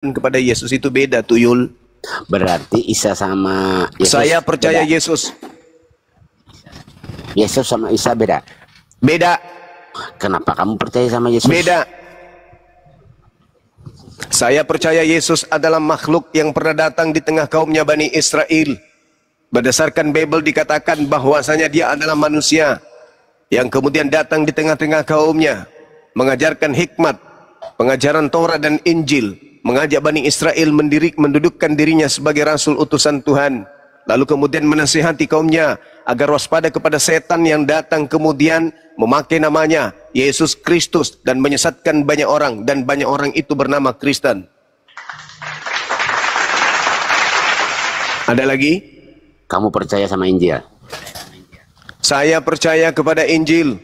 kepada Yesus itu beda, tuyul. Berarti Isa sama Yesus. Saya percaya beda. Yesus. Yesus sama Isa beda. Beda. Kenapa kamu percaya sama Yesus? Beda. Saya percaya Yesus adalah makhluk yang pernah datang di tengah kaumnya Bani Israel. Berdasarkan Bible dikatakan bahwasanya dia adalah manusia yang kemudian datang di tengah-tengah kaumnya, mengajarkan hikmat, pengajaran Taurat dan Injil, mengajak Bani Israel mendudukkan dirinya sebagai rasul utusan Tuhan. Lalu kemudian menasihati kaumnya agar waspada kepada setan yang datang kemudian memakai namanya Yesus Kristus dan menyesatkan banyak orang, dan banyak orang itu bernama Kristen. Ada lagi? Kamu percaya sama Injil? Saya percaya kepada Injil.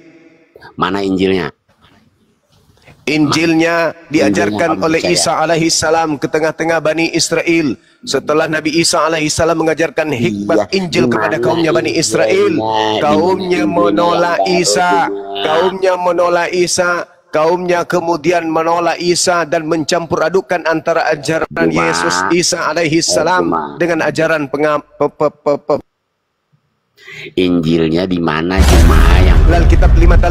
Mana Injilnya? Injilnya diajarkan Injilnya oleh percaya. Isa alaihissalam ke tengah-tengah Bani Israel. Setelah Nabi Isa alaihissalam mengajarkan hikmat Injil kepada kaumnya Bani Israel, kaumnya menolak Isa, kaumnya menolak Isa, kaumnya kemudian menolak Isa dan mencampur adukan antara ajaran Yesus Isa alaihissalam dengan ajaran Injilnya di mana cuma yang Kitab 5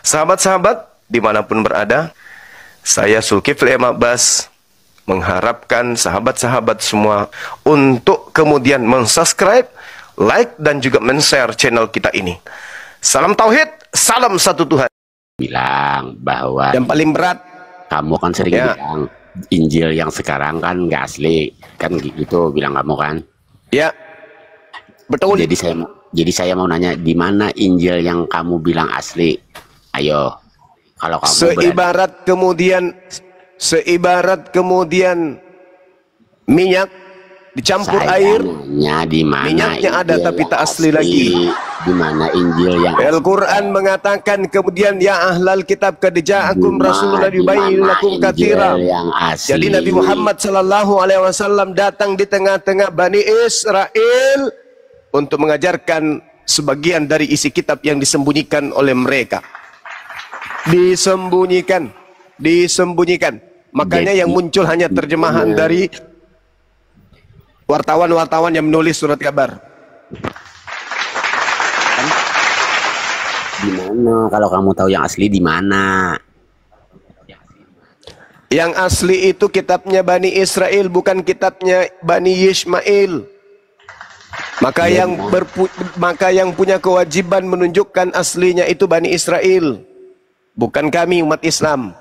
Sahabat-sahabat dimanapun berada, saya Zulkifli M. Abbas mengharapkan sahabat-sahabat semua untuk kemudian mensubscribe, like, dan juga men-share channel kita ini. Salam Tauhid, salam satu Tuhan. bilang bahwa Yang paling berat, kamu kan sering bilang Injil yang sekarang kan nggak asli, kan gitu bilang kamu kan. ya betul. Jadi saya mau nanya, di mana Injil yang kamu bilang asli? Ayo, kalau kamu seibarat kemudian minyak dicampur air, di mana minyaknya ada tapi tak asli lagi. Di mana Injil yang Al-Quran mengatakan kemudian ya ahlal kitab qad ja'akum rasulun yubayyinu lakum katsira. Jadi Nabi Muhammad sallallahu alaihi wasallam datang di tengah-tengah Bani Israel untuk mengajarkan sebagian dari isi kitab yang disembunyikan oleh mereka. Disembunyikan. Makanya yang muncul hanya terjemahan dari wartawan-wartawan yang menulis surat kabar. Di mana? Kalau kamu tahu yang asli di mana? Yang asli itu kitabnya Bani Israel, bukan kitabnya Bani Ismail. Maka yang punya kewajiban menunjukkan aslinya itu Bani Israel, bukan kami umat Islam.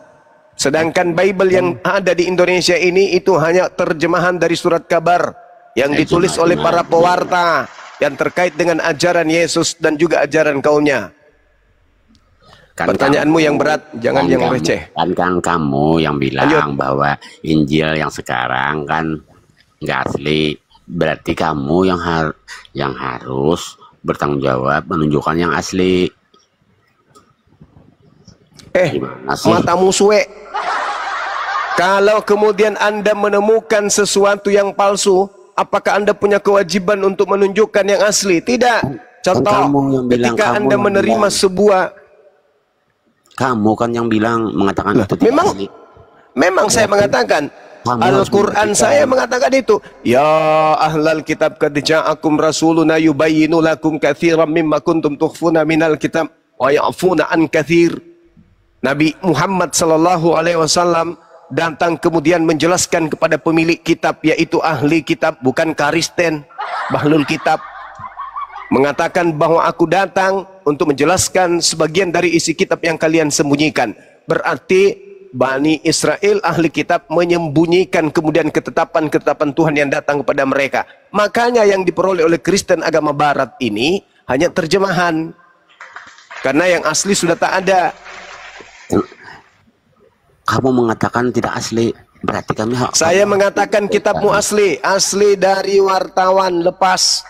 Sedangkan Bible yang ada di Indonesia ini itu hanya terjemahan dari surat kabar yang ditulis oleh para pewarta yang terkait dengan ajaran Yesus dan juga ajaran kaumnya. Pertanyaanmu yang berat, jangan yang receh. Kan kamu yang bilang bahwa Injil yang sekarang kan nggak asli. Berarti kamu yang harus bertanggung jawab menunjukkan yang asli. Matamu suwe. Kalau kemudian Anda menemukan sesuatu yang palsu, apakah Anda punya kewajiban untuk menunjukkan yang asli? Tidak. Contoh, ketika Anda menerima sebuah, kamu kan yang bilang mengatakan itu tidak asli. Memang saya mengatakan, Al-Quran saya mengatakan itu. Ya ahlal kitab qad ja'akum rasuluna yubayyinu lakum katsiran mimma kuntum tukhfuna minal kitab wa ya'funa an katsir. Nabi Muhammad sallallahu alaihi wasallam datang kemudian menjelaskan kepada pemilik kitab, yaitu ahli kitab, bukan Kristen, bahlul kitab. Mengatakan bahwa aku datang untuk menjelaskan sebagian dari isi kitab yang kalian sembunyikan. Berarti Bani Israel ahli kitab menyembunyikan kemudian ketetapan-ketetapan Tuhan yang datang kepada mereka. Makanya yang diperoleh oleh Kristen agama barat ini hanya terjemahan, karena yang asli sudah tak ada. Kamu mengatakan tidak asli, berarti kami Saya mengatakan kitabmu asli dari wartawan lepas.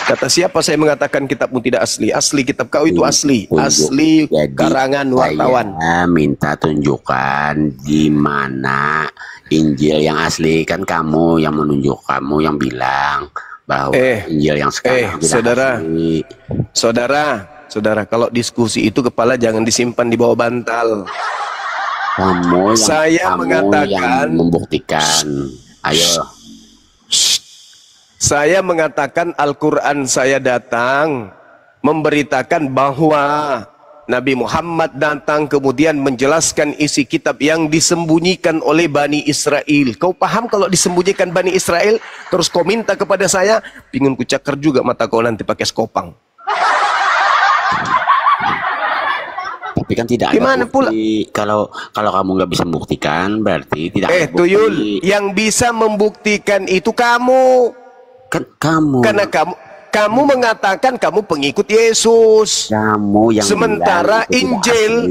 Kata siapa saya mengatakan kitabmu tidak asli? Asli, kitab kau itu asli. Asli karangan wartawan. Saya minta tunjukkan di mana Injil yang asli. Kan kamu yang menunjuk, kamu yang bilang bahwa Injil yang sekarang tidak asli. Saudara, kalau diskusi itu kepala jangan disimpan di bawah bantal. Saya mengatakan, yang membuktikan. Ayo. Saya mengatakan Al-Quran saya datang memberitakan bahwa Nabi Muhammad datang kemudian menjelaskan isi kitab yang disembunyikan oleh Bani Israel. Kau paham kalau disembunyikan Bani Israel? Terus kau minta kepada saya, pingin ku cakar juga mata kau nanti pakai skopang. Tapi kan tidak gimana ada bukti. Kalau kamu nggak bisa membuktikan, berarti tidak ada bukti. Tuyul, yang bisa membuktikan itu kamu. Kan kamu. Karena kamu mengatakan kamu pengikut Yesus. Kamu yang sementara Injil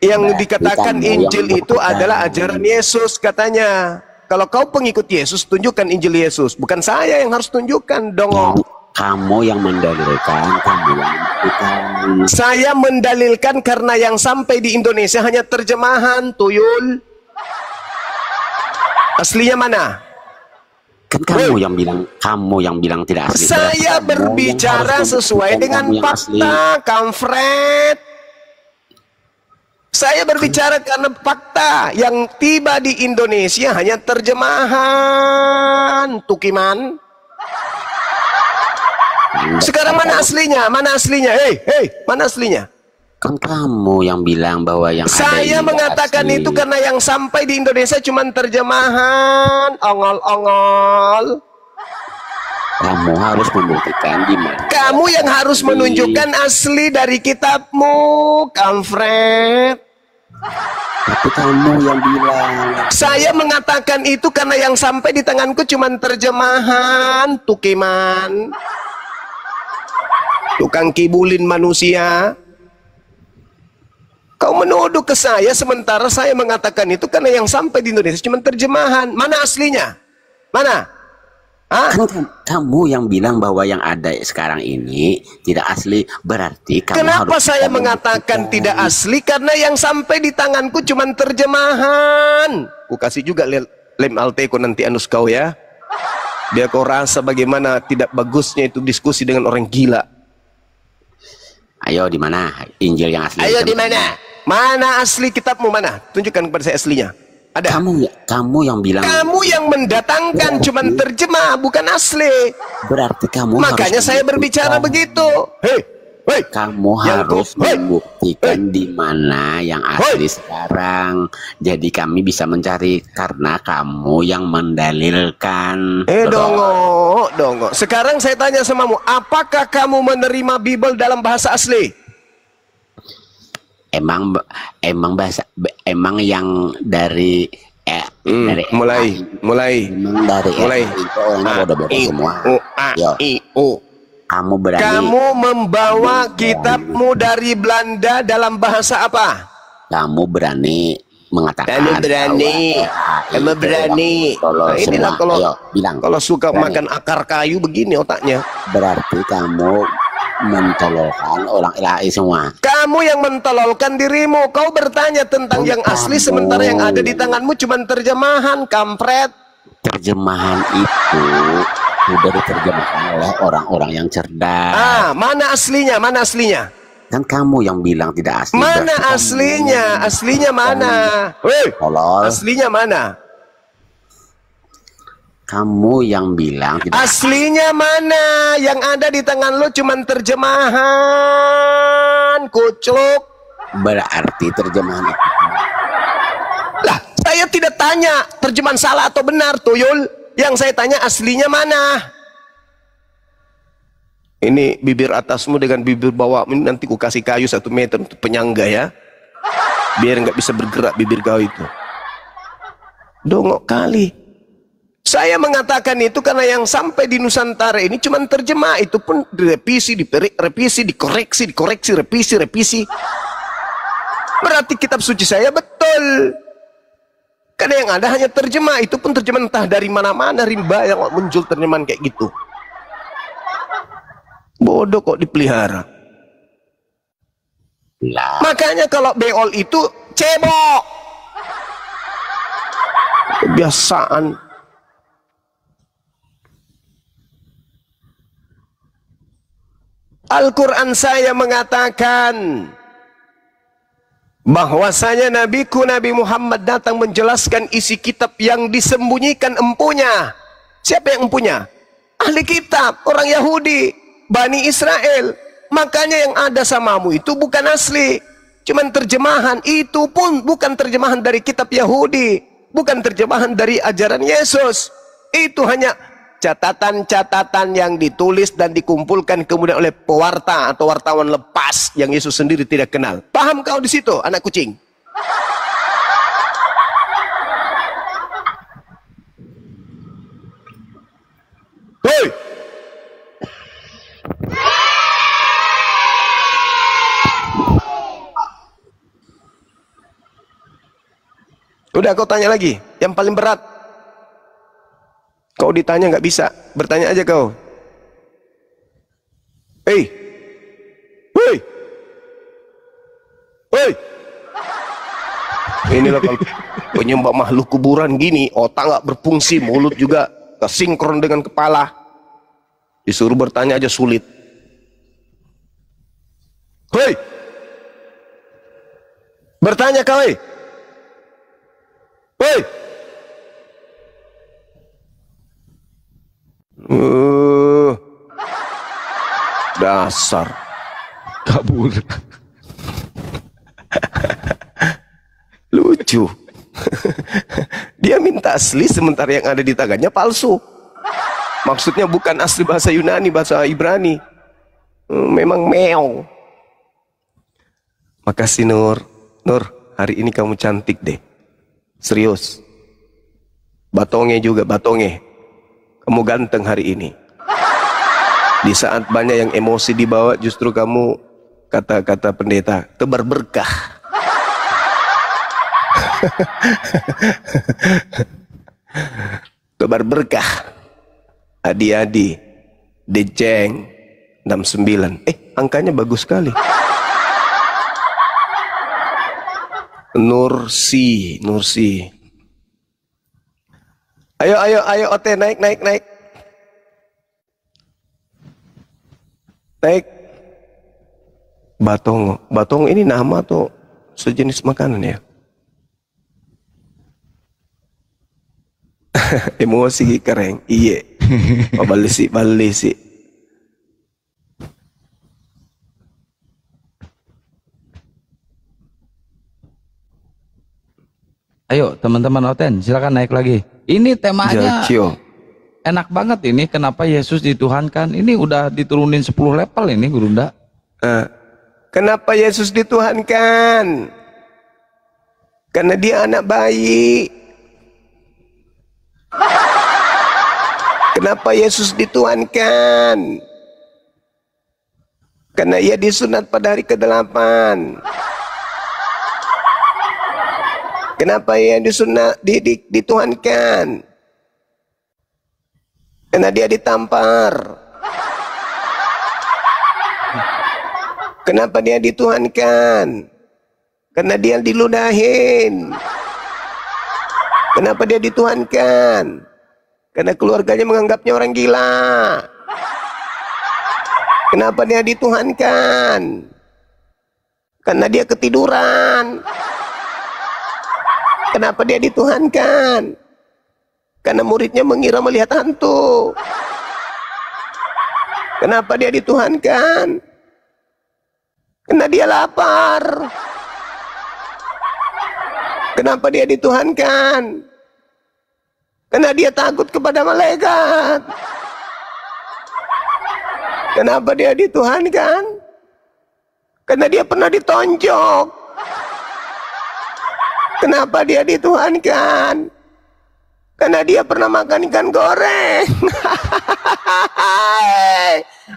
yang dikatakan Injil itu adalah ajaran Yesus katanya. Kalau kau pengikut Yesus, tunjukkan Injil Yesus. Bukan saya yang harus tunjukkan dong. Kamu yang mendalilkan, kamu yang membuktikan. Saya mendalilkan karena yang sampai di Indonesia hanya terjemahan, Tuyul. Aslinya mana? Kan kamu yang bilang tidak asli. Saya berbicara sesuai dengan fakta, Kamfred. Saya berbicara karena fakta yang tiba di Indonesia hanya terjemahan, Tukiman. Sekarang mana aslinya? Mana aslinya? Hei, mana aslinya? Kan kamu yang bilang bahwa yang saya mengatakan asli. Itu karena yang sampai di Indonesia cuma terjemahan, ongol-ongol. Kamu harus membuktikan di mana. Kamu yang harus menunjukkan asli dari kitabmu, Kamfred. Tapi kamu yang bilang. Saya mengatakan itu karena yang sampai di tanganku cuma terjemahan, Tukiman. Tukang kibulin manusia. Kau menuduh ke saya sementara saya mengatakan itu karena yang sampai di Indonesia cuma terjemahan. Mana aslinya? Mana? Kan kamu yang bilang bahwa yang ada sekarang ini tidak asli, berarti kamu kenapa harus saya mengatakan tidak asli? Karena yang sampai di tanganku cuma terjemahan. Ku kasih juga lem Alteco nanti anus kau ya. Biar kau rasa bagaimana tidak bagusnya itu diskusi dengan orang gila. Ayo di mana Injil yang asli? Ayo di mana? Mana asli kitabmu mana? Tunjukkan kepada saya aslinya. Ada. Kamu yang bilang. Kamu yang mendatangkan cuman terjemah bukan asli. Berarti kamu. Makanya saya berbicara begitu. Hei. Kamu harus membuktikan di mana yang asli sekarang. Jadi kami bisa mencari karena kamu yang mendalilkan. Dongo. Sekarang saya tanya samamu, apakah kamu menerima Bible dalam bahasa asli? Emang yang dari mulai itu orangnya bodoh-bodoh semua. Kamu berani. Kamu membawa kitabmu dari Belanda dalam bahasa apa? Kamu berani mengatakan. Kamu berani. Inilah kalau suka makan akar kayu begini otaknya. Berarti kamu mentololkan orang ilahi semua. Kamu yang mentololkan dirimu. Kau bertanya tentang yang asli sementara yang ada di tanganmu cuma terjemahan, Kampret. Terjemahan itu sudah diterjemahkan oleh orang-orang yang cerdas. Mana aslinya? Mana aslinya? Kan kamu yang bilang tidak asli. Mana aslinya? Aslinya mana? Aslinya mana? Kamu yang bilang tidak aslinya mana? Yang ada di tangan lo cuman terjemahan, kucluk. Berarti terjemahan itu. Lah, saya tidak tanya terjemahan salah atau benar, Tuyul. Yang saya tanya aslinya mana? Ini bibir atasmu dengan bibir bawah ini nanti ku kasih kayu 1 meter untuk penyangga ya. Biar nggak bisa bergerak bibir kau itu. Dongok kali. Saya mengatakan itu karena yang sampai di Nusantara ini cuma terjemah, itu pun direvisi, revisi, dikoreksi, revisi. Berarti kitab suci saya betul. Karena yang ada hanya terjemah, itu pun terjemahan entah dari mana-mana rimba yang muncul terjemahan kayak gitu. Bodoh kok dipelihara. Makanya kalau beol itu cebok. Kebiasaan. Al-Quran saya mengatakan bahwasanya nabiku Nabi Muhammad datang menjelaskan isi kitab yang disembunyikan empunya. Siapa yang empunya? Ahli kitab, orang Yahudi, Bani Israel. Makanya yang ada samamu itu bukan asli, cuman terjemahan. Itu pun bukan terjemahan dari kitab Yahudi, bukan terjemahan dari ajaran Yesus. Itu hanya catatan-catatan yang ditulis dan dikumpulkan kemudian oleh pewarta atau wartawan lepas yang Yesus sendiri tidak kenal. Paham kau di situ, anak kucing? Hei! Udah, kau tanya lagi. Yang paling berat. Kau ditanya nggak bisa. Bertanya aja kau. Hei! Hei! Hei! Inilah kalau penyembah makhluk kuburan gini, otak nggak berfungsi, mulut juga nggak sinkron dengan kepala. Disuruh bertanya aja sulit. Hei! Bertanya kau, hei! Hei! Dasar Kabur. lucu. Dia minta asli sementara yang ada di tangannya palsu. Maksudnya bukan asli bahasa Yunani, bahasa Ibrani. Memang meong. Makasih Nur. Nur, hari ini kamu cantik deh. Serius. Batonge juga, batonge. Kamu ganteng hari ini. Di saat banyak yang emosi dibawa, justru kamu, kata-kata pendeta, tebar berkah. Tebar berkah. Adi-adi, Dejeng 69. Angkanya bagus sekali. Nursi. Ayo Ote, naik. Naik. Batongo ini nama atau sejenis makanan ya? Emosi keren. Iya. Balisi. Ayo teman-teman Oten, silakan naik lagi. Ini temanya Jacio. enak banget ini. Kenapa Yesus dituhankan? Ini udah diturunin 10 level ini Gurunda. Kenapa Yesus dituhankan? Karena dia anak bayi. Kenapa Yesus dituhankan? Karena ia disunat pada hari ke-8. Kenapa ia disunat, dituhankan? Karena dia ditampar. Kenapa dia dituhankan? Karena dia diludahin. Kenapa dia dituhankan? Karena keluarganya menganggapnya orang gila. Kenapa dia dituhankan? Karena dia ketiduran. Kenapa dia dituhankan? Karena muridnya mengira melihat hantu. Kenapa dia dituhankan? Karena dia lapar. Kenapa dia dituhankan? Karena dia takut kepada malaikat. Kenapa dia dituhankan? Karena dia pernah ditonjok. Kenapa dia dituhankan? Karena dia pernah makan ikan goreng.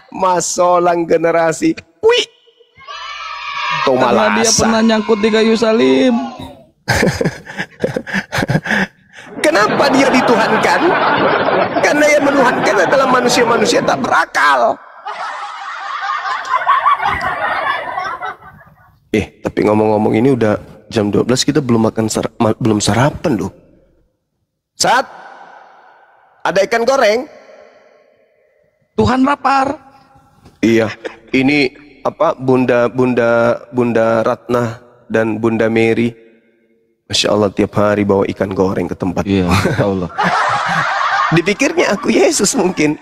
Masolang generasi. Wih. Karena dia pernah nyangkut di kayu salib. Kenapa dia dituhankan? Karena yang menuhankan adalah manusia-manusia tak berakal. Tapi ngomong-ngomong ini udah jam 12, kita belum makan belum sarapan loh. Saat ada ikan goreng. Tuhan lapar. Iya, ini apa Bunda Ratna dan Bunda Mary. Masya Allah tiap hari bawa ikan goreng ke tempat. Iya, Masya Allah. Dipikirnya aku Yesus mungkin.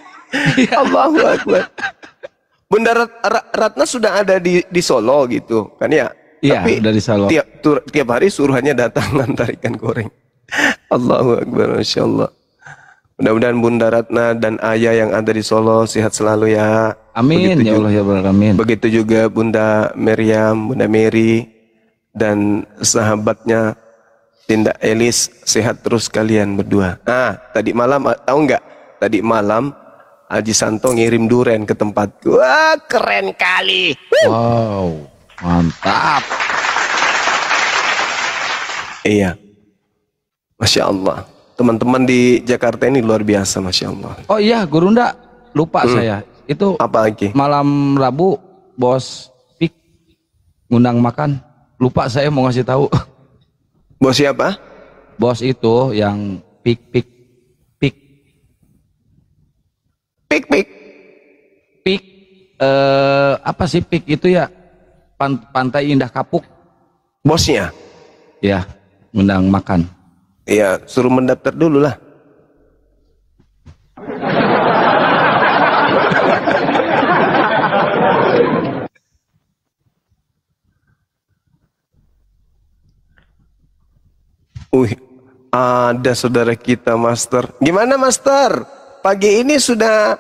Allahu Akbar. Bunda Ratna sudah ada di Solo gitu kan ya? Iya, tapi dari Solo. Tiap hari suruhannya datang ngantar ikan goreng. Allahu Akbar, Masya Allah. Mudah-mudahan Bunda Ratna dan Ayah yang ada di Solo sehat selalu ya. Amin, ya Allah ya Rabbal Alamin. Begitu juga Bunda Meriam, Bunda Mary, dan sahabatnya Tindak Elis, sehat terus kalian berdua. Tadi malam, tahu nggak? Tadi malam Haji Santo ngirim duren ke tempatku. Wah, keren kali. Wow, mantap. Iya. Masya Allah. Teman-teman di Jakarta ini luar biasa, Masya Allah. Oh iya, Gurunda, lupa saya. Itu apa lagi? Malam Rabu, Bos Pik ngundang makan. Lupa saya mau ngasih tahu. Bos siapa? Bos itu yang Pik. Pik, apa sih Pik itu ya? Pantai Indah Kapuk. Bosnya? Ya, ngundang makan. Iya, suruh mendaftar dulu lah. Ada saudara kita, Master. Gimana, Master? Pagi ini sudah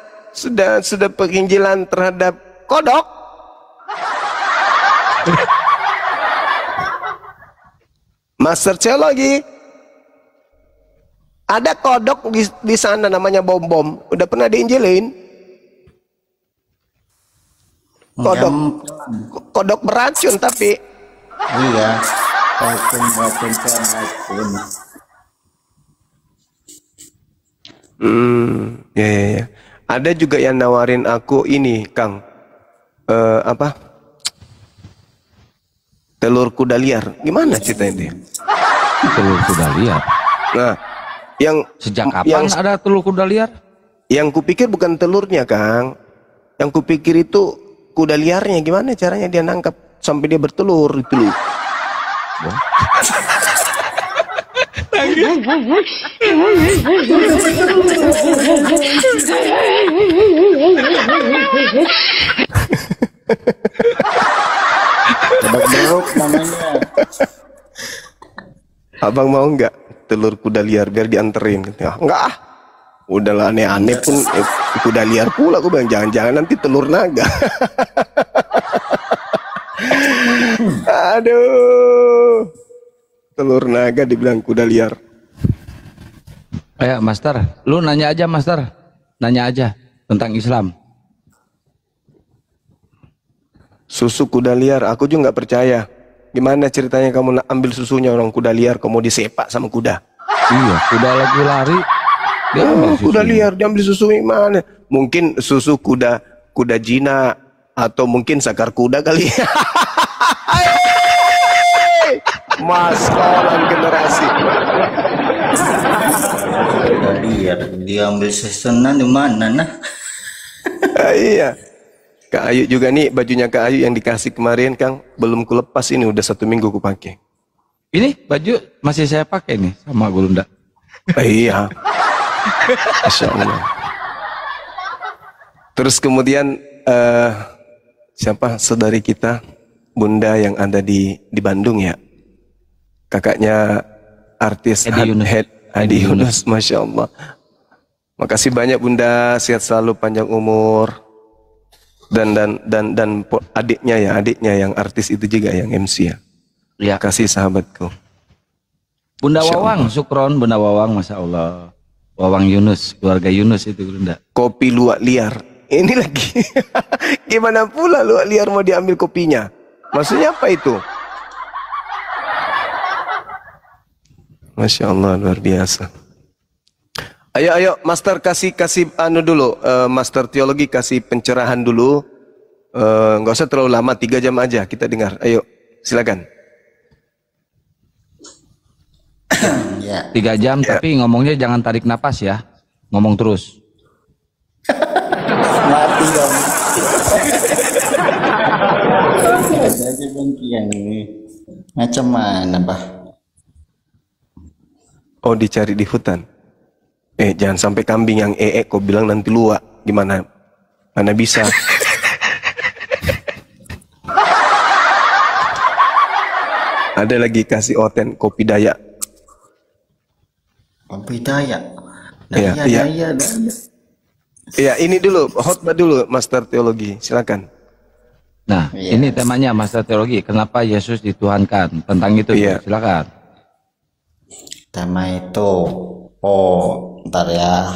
penginjilan terhadap kodok? Master Teologi. Ada kodok di sana namanya bom-bom. Udah pernah diinjilin? Kodok beracun tapi. Iya. Racun. Ya. Ada juga yang nawarin aku ini, Kang. Apa? Telur kuda liar. Gimana ceritanya dia? Telur kuda liar. Nah, sejak kapan ada telur kuda liar? Yang kupikir bukan telurnya, Kang. Yang kupikir itu kuda liarnya. Gimana caranya dia nangkap sampai dia bertelur itu loh. Bedok namanya. Abang mau nggak telur kuda liar biar dianterin? Enggak ah. Udahlah aneh-aneh pun kuda liar pula. Aku bilang jangan-jangan nanti telur naga. Aduh. Telur naga dibilang kuda liar. Ayo Master, lu nanya aja Master. Nanya aja tentang Islam. Susu kuda liar, aku juga nggak percaya. Gimana ceritanya kamu ambil susunya orang kuda liar, kamu disepak sama kuda? Iya, kuda lagi lari. Dia kuda liar, diambil susu mana? Mungkin susu kuda jina atau mungkin sakar kuda kali. Masalah generasi. Kuda liar diambil sesenan di mana nah? Iya. Kak Ayu juga nih, bajunya Kak Ayu yang dikasih kemarin, Kang, belum kulepas ini, udah 1 minggu ku pakai. Ini baju masih saya pakai nih sama Gurunda. Iya. Masya Allah. Terus kemudian siapa saudari kita, Bunda yang ada di Bandung ya, kakaknya artis Hadi Yunus, Masya Allah. Makasih banyak Bunda, sehat selalu, panjang umur. Dan adiknya yang artis itu juga yang MC ya. Ya. Kasih sahabatku. Bunda Wawang, Sukron, Bunda Wawang, Masya Allah. Wawang Yunus, keluarga Yunus itu Bunda. Kopi luwak liar. Ini lagi. Gimana pula luwak liar mau diambil kopinya? Maksudnya apa itu? Masya Allah, luar biasa. Ayo Master kasih anu dulu, Master Teologi kasih pencerahan dulu. Nggak usah terlalu lama, 3 jam aja kita dengar. Ayo, silakan. Ya. 3 jam ya. Tapi ngomongnya jangan tarik napas ya, ngomong terus. Mati dong. Aja bangkian ini. Macam mana, Bah? Oh, dicari di hutan. Jangan sampai kambing yang kau bilang nanti luak. Gimana? Mana bisa? Ada lagi kasih oten kopi Dayak. Kopi Dayak. Iya, iya. Ada. Iya, ini dulu, khotbah dulu, Master Teologi. Silakan. Nah, Iya. ini temanya Master Teologi. Kenapa Yesus dituhankan? Tentang itu, Iya. silakan. Tema itu, ntar ya.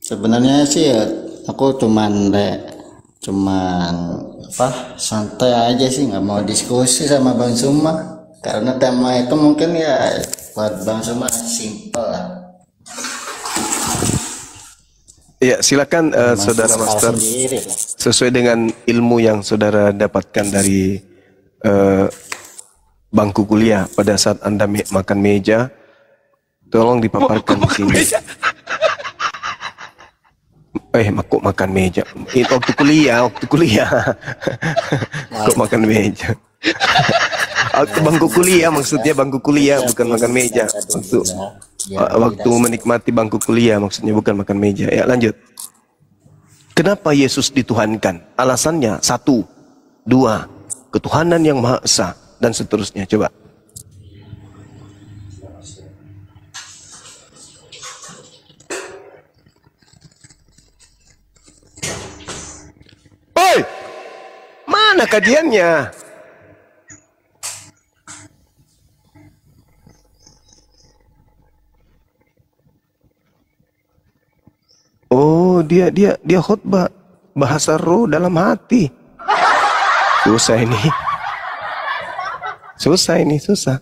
Sebenarnya sih ya, aku cuman santai aja sih, nggak mau diskusi sama Bang Suma karena tema itu mungkin ya buat Bang Suma simple lah. Iya, silakan Saudara Master. Sendiri lah. Sesuai dengan ilmu yang saudara dapatkan dari bangku kuliah pada saat Anda makan meja, tolong dipaparkan di sini. Kok makan meja? Waktu kuliah. Kok makan meja? Waktu bangku kuliah, maksudnya bangku kuliah, bukan makan meja. Waktu menikmati bangku kuliah, maksudnya bukan makan meja. Ya, lanjut. Kenapa Yesus dituhankan? Alasannya 1, 2, ketuhanan yang Maha Esa, dan seterusnya. Coba. Oi, mana kajiannya? Oh, dia khotbah bahasa roh dalam hati. Susah ini. Susah.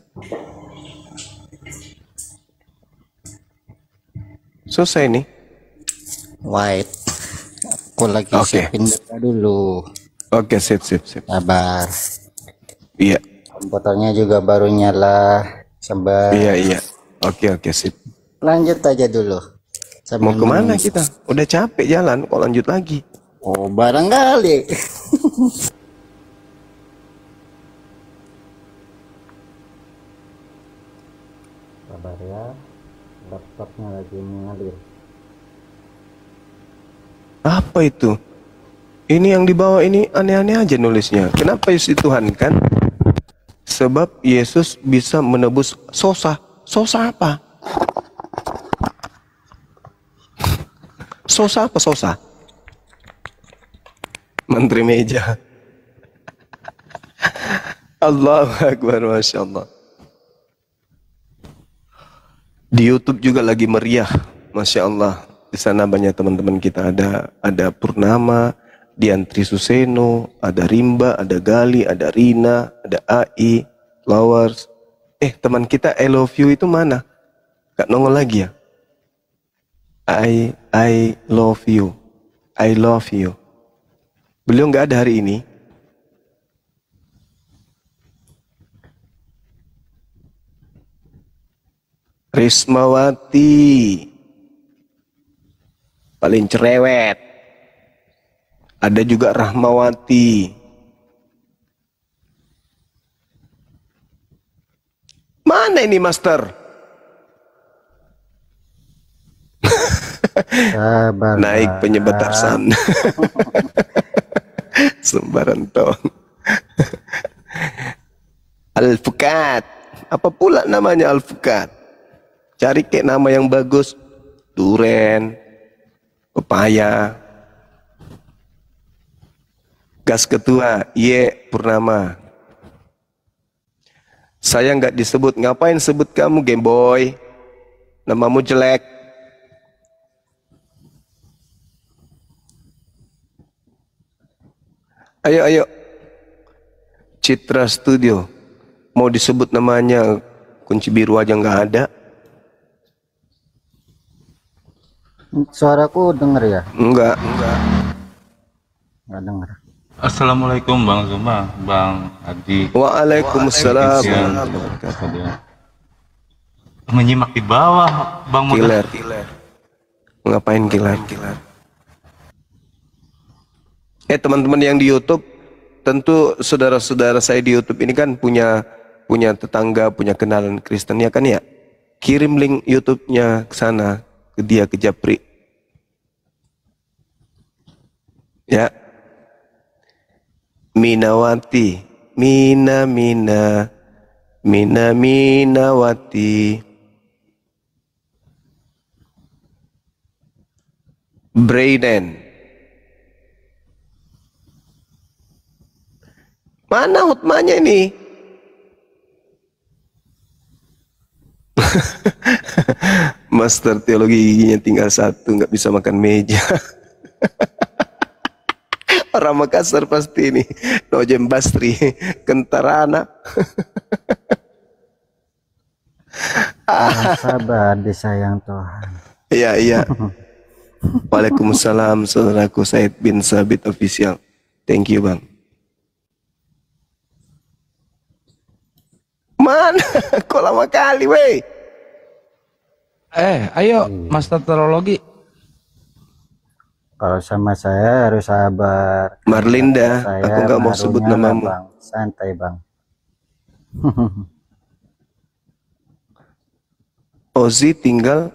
Susah ini. White. Aku lagi siapin data dulu. Oke, sip. Sabar. Iya. Komputernya juga baru nyala. Sabar. Iya. Oke, sip. Lanjut aja dulu. Mau kemana kita? Udah capek jalan, kok lanjut lagi? Oh, barangkali. Sabar ya. Laptopnya lagi mengalir. Apa itu? Ini yang dibawa ini aneh-aneh aja nulisnya. Kenapa Yesus dituhankan? Sebab Yesus bisa menebus sosa. Sosa apa? Sosa apa sosa? Menteri meja. Allahu Akbar, Masya Allah. Di YouTube juga lagi meriah, Masya Allah. Di sana banyak teman-teman kita, ada Purnama, Dian Trisuseno, ada Rimba, ada Gali, ada Rina, ada AI, Flowers. Teman kita I love you itu mana? Gak nongol lagi ya? I love you. I love you. Beliau nggak ada hari ini. Rismawati paling cerewet. Ada juga Rahmawati. Mana ini Master? Sabar. Naik penyebat Tarsan. Sembaran tong. Alpukat. Apa pula namanya Alpukat? Cari kayak nama yang bagus. Duren, pepaya. Gas ketua, Purnama. Saya nggak disebut. Ngapain sebut kamu Game Boy? Namamu jelek. Ayo. Citra Studio. Mau disebut namanya, kunci biru aja nggak ada. Suaraku denger ya? Enggak. Nggak denger. Assalamualaikum Bang Zuma, Bang Adi. Waalaikumsalam. Menyimak di bawah, Bang Killer. Ngapain killer? Teman-teman yang di YouTube, tentu saudara-saudara saya di YouTube ini kan punya tetangga, punya kenalan Kristen ya kan ya. Kirim link YouTube-nya ke sana, ke dia, ke Japri. Ya. Minawati, Minawati. Brayden. Mana hotmanya ini? Master teologi giginya tinggal satu, nggak bisa makan meja. Orang Makassar pasti ini. Nojem Bastri, Kentarana. Sabar disayang Tuhan. Iya. Waalaikumsalam, saudaraku Said bin Sabit Official. Thank you, Bang. Mana? Kok lama kali, weh? Ayo, Master Teologi. Kalau sama saya harus sabar. Marlinda, Saya aku nggak mau sebut barunya namamu. Bang. Santai, Bang. Ozi tinggal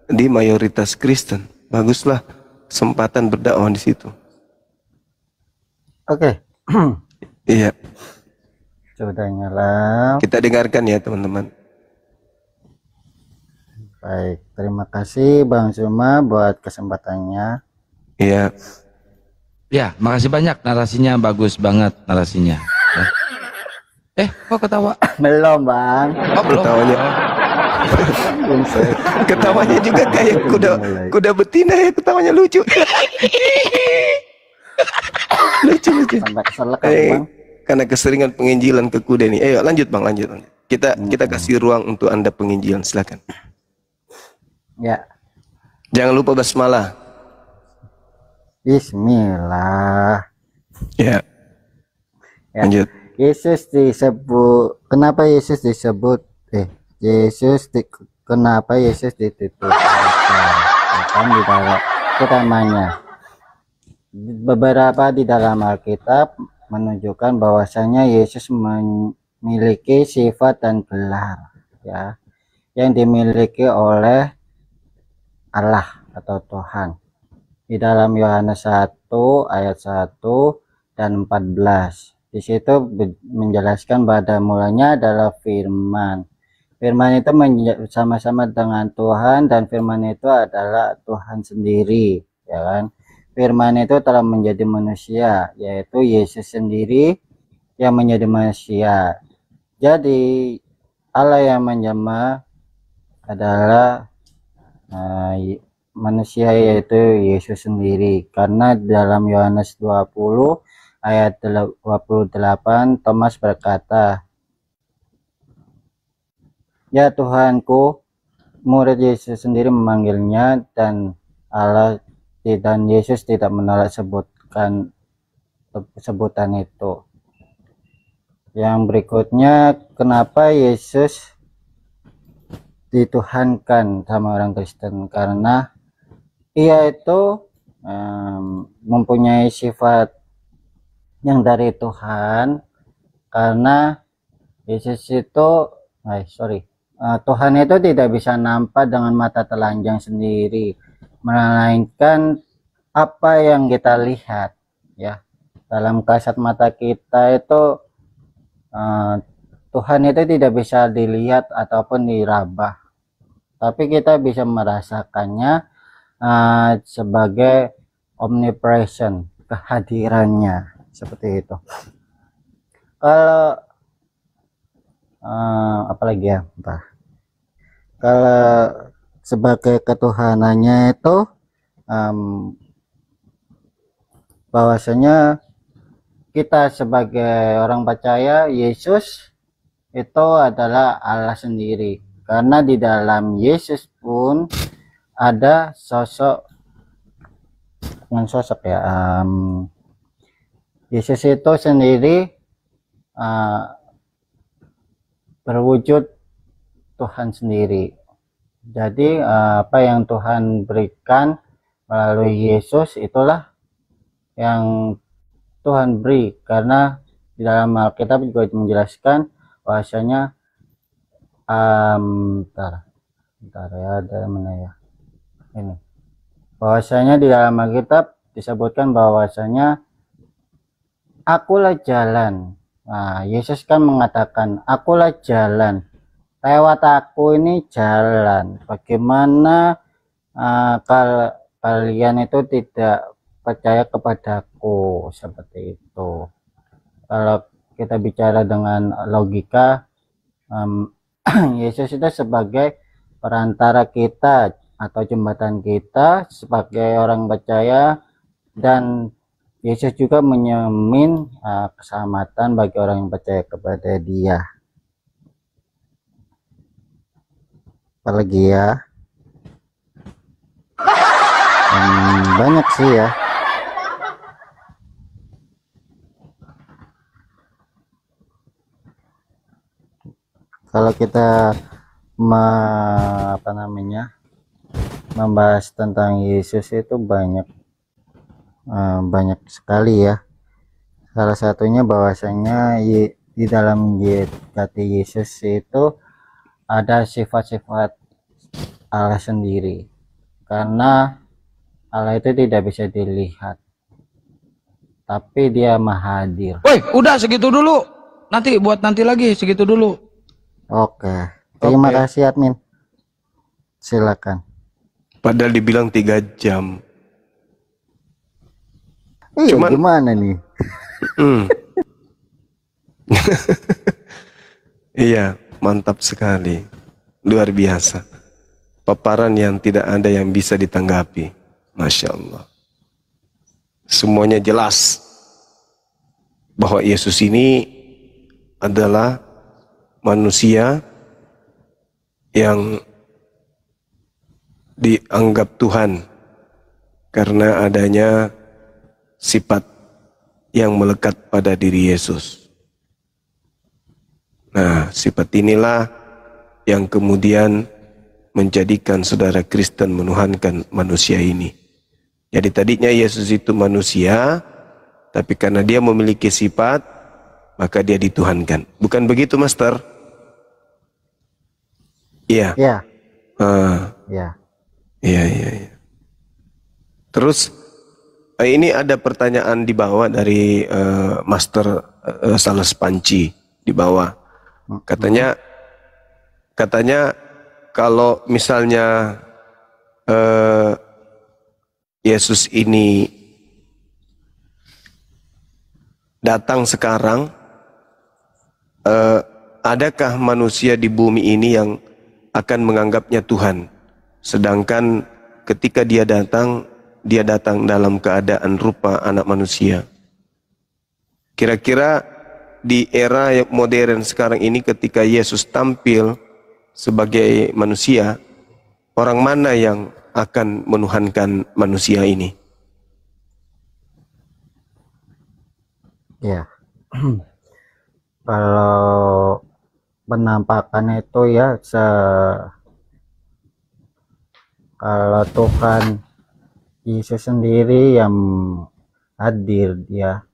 di mayoritas Kristen. Baguslah kesempatan berdakwah di situ. Oke. Iya, Sudah nyala. kita dengarkan ya teman-teman. Baik, terima kasih Bang Suma buat kesempatannya. Iya. Ya, makasih banyak, narasinya bagus banget narasinya. Kok ketawa? Belum, Bang. Oh, belum. Ketawanya, Belum selesai. ketawanya juga kayak kuda betina ya, ketawanya lucu. lucu. Sampai keselak aku, Bang. Karena keseringan penginjilan ke kuda nih. Ayo lanjut Bang, lanjut. Kita kasih ruang untuk Anda penginjilan, silakan. Ya. Jangan lupa basmalah. Bismillah. Ya. Ya. Lanjut. Yesus disebut, kenapa Yesus disebut kenapa Yesus dititipkan di dalam utamanya beberapa di dalam Alkitab menunjukkan bahwasanya Yesus memiliki sifat dan gelar ya yang dimiliki oleh Allah atau Tuhan. Di dalam Yohanes 1 ayat 1 dan 14. Di situ menjelaskan pada mulanya adalah firman. Firman itu sama-sama dengan Tuhan dan firman itu adalah Tuhan sendiri, ya kan? Firman itu telah menjadi manusia, yaitu Yesus sendiri yang menjadi manusia. Jadi Allah yang menjelma adalah manusia, yaitu Yesus sendiri. Karena dalam Yohanes 20 ayat 28 Thomas berkata, "Ya Tuhanku," murid Yesus sendiri memanggilnya, dan Yesus tidak menolak sebutan itu. Yang berikutnya, kenapa Yesus dituhankan sama orang Kristen? Karena ia itu mempunyai sifat yang dari Tuhan, karena Yesus itu Tuhan itu tidak bisa nampak dengan mata telanjang sendiri, melainkan apa yang kita lihat ya. Dalam kasat mata kita itu Tuhan itu tidak bisa dilihat ataupun diraba, tapi kita bisa merasakannya sebagai omnipresent, kehadirannya. Seperti itu. Kalau apalagi ya, kalau sebagai ketuhanannya itu bahwasanya kita sebagai orang percaya Yesus itu adalah Allah sendiri, karena di dalam Yesus pun ada Yesus itu sendiri berwujud Tuhan sendiri. Jadi apa yang Tuhan berikan melalui Yesus itulah yang Tuhan beri, karena di dalam Alkitab juga menjelaskan bahwasanya bentar ya, ada mana ya ini, bahwasanya di dalam Alkitab disebutkan bahwasanya akulah jalan. Nah, Yesus kan mengatakan akulah jalan, lewat aku ini jalan. Bagaimana kalau kalian itu tidak percaya kepadaku, seperti itu. Kalau kita bicara dengan logika, Yesus itu sebagai perantara kita atau jembatan kita sebagai orang percaya, dan Yesus juga menjamin keselamatan bagi orang yang percaya kepada Dia. Apalagi ya, banyak sih ya. Kalau kita membahas tentang Yesus itu banyak sekali ya. Salah satunya bahwasanya di dalam jati Yesus itu ada sifat-sifat Allah sendiri, karena Allah itu tidak bisa dilihat, tapi Dia maha hadir. Woi, udah segitu dulu. Nanti buat nanti lagi, segitu dulu. Oke, terima kasih admin. Silakan. Padahal dibilang 3 jam. Cuman gimana nih? Iya, mantap sekali. Luar biasa. Paparan yang tidak ada yang bisa ditanggapi. Masya Allah. Semuanya jelas bahwa Yesus ini adalah manusia yang dianggap Tuhan karena adanya sifat yang melekat pada diri Yesus. Nah, sifat inilah yang kemudian menjadikan saudara Kristen menuhankan manusia ini. Jadi tadinya Yesus itu manusia, tapi karena dia memiliki sifat, maka dia dituhankan. Bukan begitu, Master? Iya. Iya. Iya. Iya. Terus ini ada pertanyaan di bawah dari Master Sales Panci di bawah. Katanya kalau misalnya Yesus ini datang sekarang, adakah manusia di bumi ini yang akan menganggapnya Tuhan? Sedangkan ketika dia datang dalam keadaan rupa anak manusia. Kira-kira di era yang modern sekarang ini, ketika Yesus tampil sebagai manusia, orang mana yang akan menuhankan manusia ini? Ya. Kalau penampakan itu ya, kalau Tuhan Yesus sendiri yang hadir dia,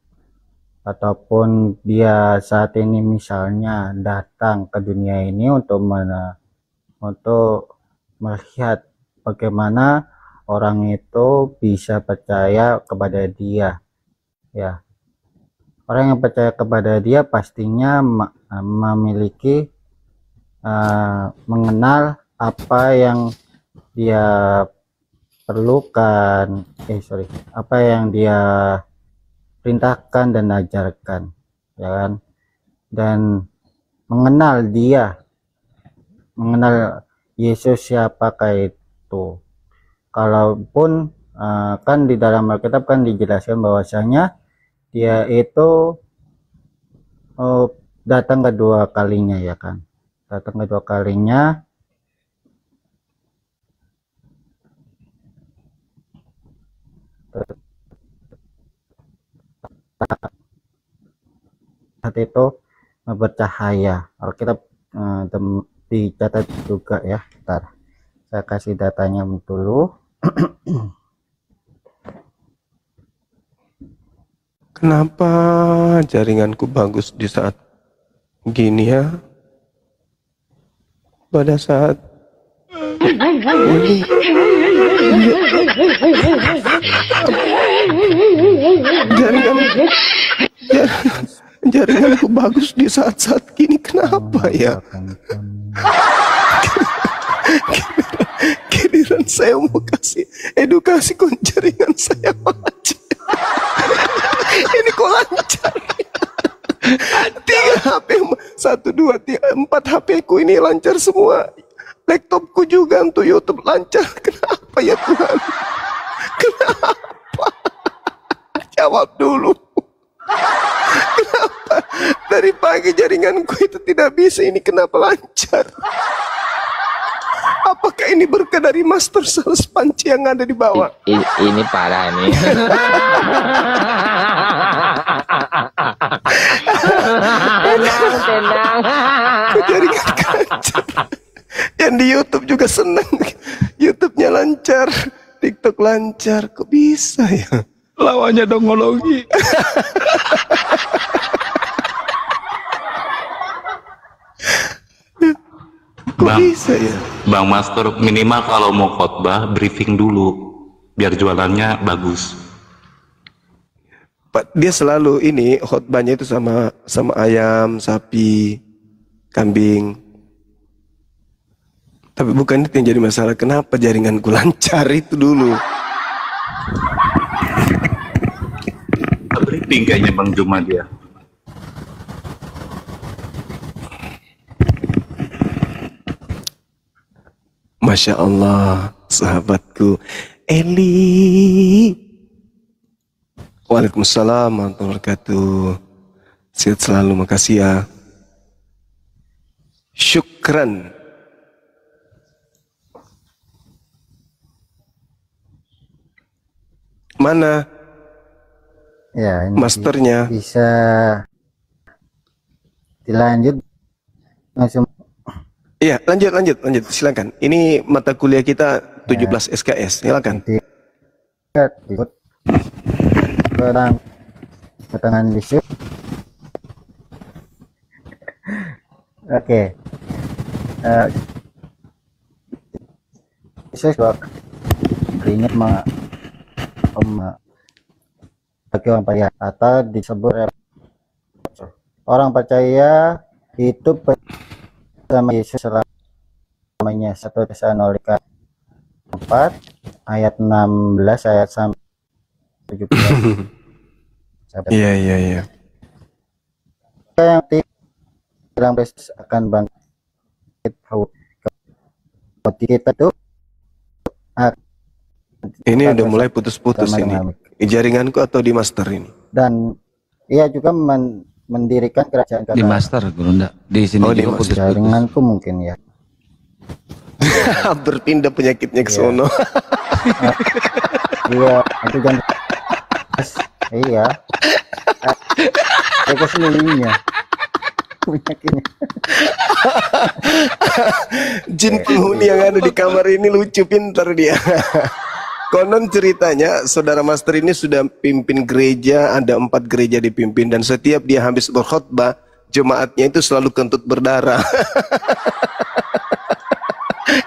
ataupun dia saat ini misalnya datang ke dunia ini untuk melihat bagaimana orang itu bisa percaya kepada dia, ya. Orang yang percaya kepada dia pastinya memiliki mengenal apa yang dia perlukan, apa yang dia perintahkan dan ajarkan, ya kan? Dan mengenal Yesus siapakah itu. Kalaupun kan di dalam Alkitab kan dijelaskan bahwasanya dia itu datang kedua kalinya, ya kan? Datang kedua kalinya saat itu bercahaya. Alkitab dicatat juga ya. Bentar, saya kasih datanya dulu. Kenapa jaringanku bagus di saat gini ya? Pada saat ini jaringanku bagus di saat-saat gini, kenapa ya? Giliran saya mau kasih edukasi kok jaringan saya mati. Ini kok lancar. 3 HP, 1, 2, 3, 4 HP ku ini lancar semua. Laptopku juga untuk YouTube lancar. Kenapa ya Tuhan? Kenapa? Jawab dulu. Kenapa dari pagi jaringanku itu tidak bisa, ini kenapa lancar? Apakah ini berkah dari master sales panci yang ada di bawah? Ini parah nih. tenang. Jaringan lancar. Yang di YouTube juga senang. YouTube-nya lancar, TikTok lancar. Kok bisa ya? Lawannya dongologi. Kok bisa ya? Bang Master, minimal kalau mau khotbah briefing dulu biar jualannya bagus. Pak, dia selalu ini khotbahnya itu sama ayam, sapi, kambing. Tapi bukan itu yang jadi masalah. Kenapa jaringanku lancar itu dulu? Briefing kayaknya Bang Juma dia. Masya Allah, sahabatku Eli. Waalaikumsalam warahmatullahi wabarakatuh. Sehat selalu, makasih ya. Syukran. Mana Ya, ini masternya? bisa dilanjut langsung. Iya, lanjut, silakan. Ini mata kuliah kita 17 SKS, silakan. Ikut ketangan bisu. Oke. Saya suka ingat bagi orang percaya atau disebut orang percaya itu sama Yesus selamanya. 1 Tesalonika 4 ayat 16 ayat sampai 17. Iya. Yang bilang Kristus akan bangkit, kita itu ini udah mulai putus-putus ini. Jaringanku atau di master ini? Dan ia juga mendirikan kerajaan Di master, Gurunda. Di sini di juga putus-putus. jaringanku mungkin ya. Berpindah penyakitnya ke sono. Iya, itu kan. Iya. Itu sendirinya. Penyakitnya. Jin penghuni yang ada di kamar ini lucu, pintar dia. Konon ceritanya saudara master ini sudah pimpin gereja, ada 4 gereja dipimpin, dan setiap dia habis berkhotbah, jemaatnya itu selalu kentut berdarah.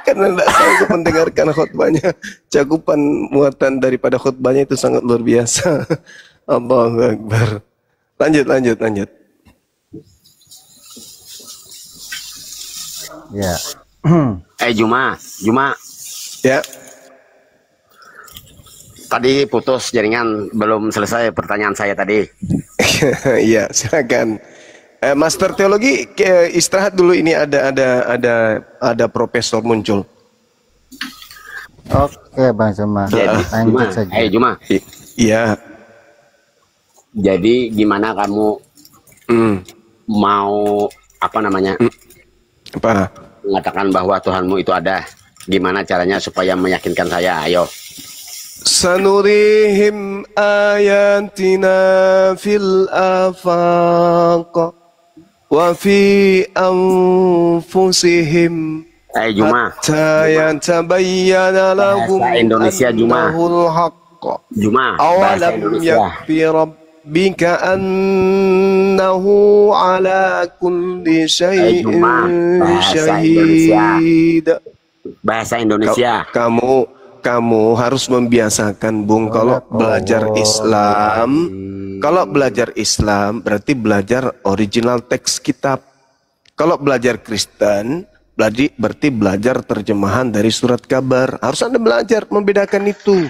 Karena tidak sanggup mendengarkan khotbahnya. Cakupan muatan daripada khotbahnya itu sangat luar biasa. Allahu Akbar. Lanjut. Ya. Juma. Ya. Tadi putus jaringan, belum selesai pertanyaan saya tadi. Iya, silakan. Master teologi istirahat dulu, ini ada profesor muncul. Oke, Bang Juma. Lanjut saja. Juma. Iya. Jadi gimana kamu mau apa mengatakan bahwa Tuhanmu itu ada? Gimana caranya supaya meyakinkan saya? Ayo. Sanurihim ayatina fil afaq wa fi anfusihim Juma. hatta yatabayyana lahum Bahasa Indonesia, Juma. annahul haqq. Bahasa Awalam Indonesia. yakfi bika annahu ala kulli syai'in syahid. Bahasa Indonesia. Kamu harus membiasakan, Bung, kalau belajar Islam, berarti belajar original teks kitab. Kalau belajar Kristen, berarti belajar terjemahan dari surat kabar. Harus Anda belajar membedakan itu.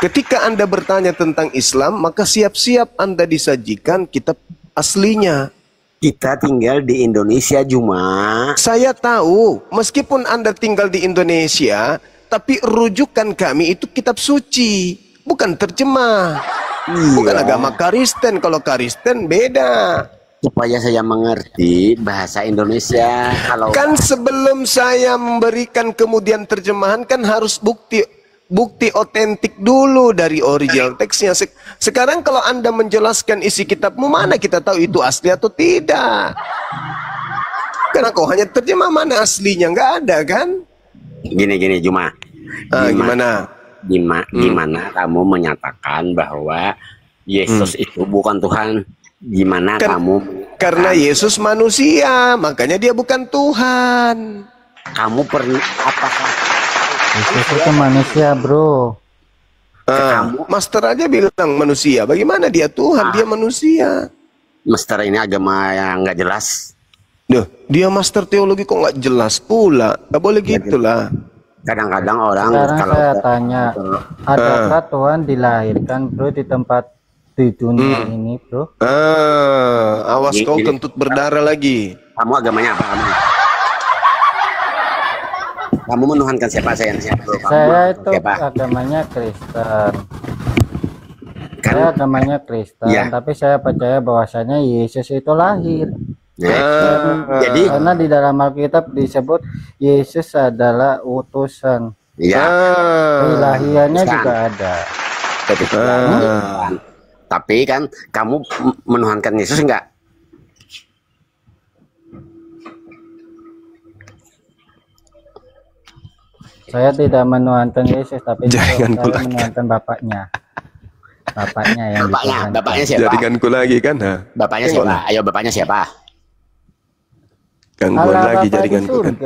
Ketika Anda bertanya tentang Islam, maka siap-siap Anda disajikan kitab aslinya. Kita tinggal di Indonesia, Juma. Saya tahu, meskipun Anda tinggal di Indonesia, tapi rujukan kami itu kitab suci, bukan terjemah. Bukan agama Kristen. Kalau Kristen beda. Supaya saya mengerti bahasa Indonesia. Kan sebelum saya memberikan kemudian terjemahan, kan harus bukti otentik dulu dari original teksnya. Sekarang kalau Anda menjelaskan isi kitabmu, mana kita tahu itu asli atau tidak? Karena kau hanya terjemah, mana aslinya? Nggak ada kan? Gini Juma. Gimana? Gimana kamu menyatakan bahwa Yesus itu bukan Tuhan? Gimana kamu? Karena Yesus manusia, makanya dia bukan Tuhan. Kamu apakah Yesus itu manusia, bro? Master aja bilang manusia. Bagaimana dia Tuhan? Dia manusia. Master ini agama yang nggak jelas. Duh, dia master teologi kok nggak jelas pula? Nggak boleh gitulah. Kadang-kadang orang Sekarang saya tanya, adakah Tuhan dilahirkan, bro, di tempat di dunia ini, bro? Awas kau kentut berdarah lagi. Kamu agamanya apa? Kamu menuhankan siapa? Saya itu agamanya Kristen. Saya agamanya Kristen, tapi saya percaya bahwasanya Yesus itu lahir. Jadi karena di dalam Alkitab disebut Yesus adalah utusan. Ilahiannya juga ada. Tapi kan kamu menuhankan Yesus enggak? Saya tidak menuhankan Yesus, tapi saya menuhankan Bapaknya. Bapaknya siapa? Jaringanku lagi kan? Bapaknya siapa? Ayo, bapaknya siapa? Gangguan lagi jaringanku kan?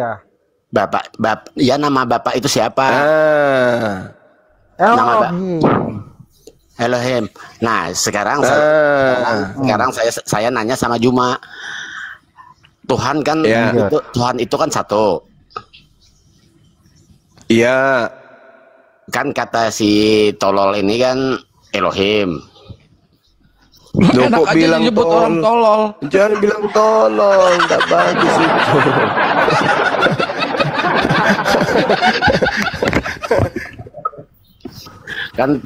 Bapak, ya nama bapak itu siapa? Nama Elohim. Nah, sekarang saya nanya sama Juma. Tuhan kan Tuhan itu kan satu. Iya. Kan kata si tolol ini kan Elohim. Enak aja bilang nyebut orang tolol. Jangan bilang tolol, enggak bagus itu. Kan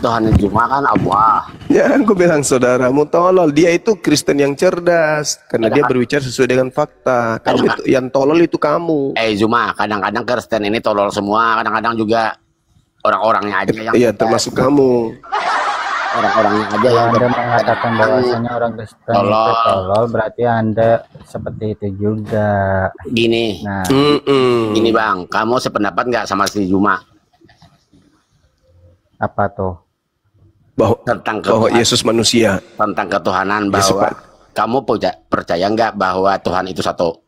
Tuhan Juma kan Allah. Jangan aku bilang saudaramu tolol. Dia itu Kristen yang cerdas karena dia berbicara sesuai dengan fakta. Kamu itu, yang tolol itu kamu. Juma, kadang-kadang Kristen ini tolol semua, kadang-kadang juga orang-orangnya aja yang iya, termasuk kamu. Orang-orangnya aja yang Anda mengatakan bahwasanya orang Kristen itu tolol, berarti Anda seperti itu juga. Gini. Nah, gini Bang, kamu sependapat nggak sama si Juma? Apa tuh? Bahwa Yesus manusia, tentang ketuhanan, bahwa kamu percaya nggak bahwa Tuhan itu satu?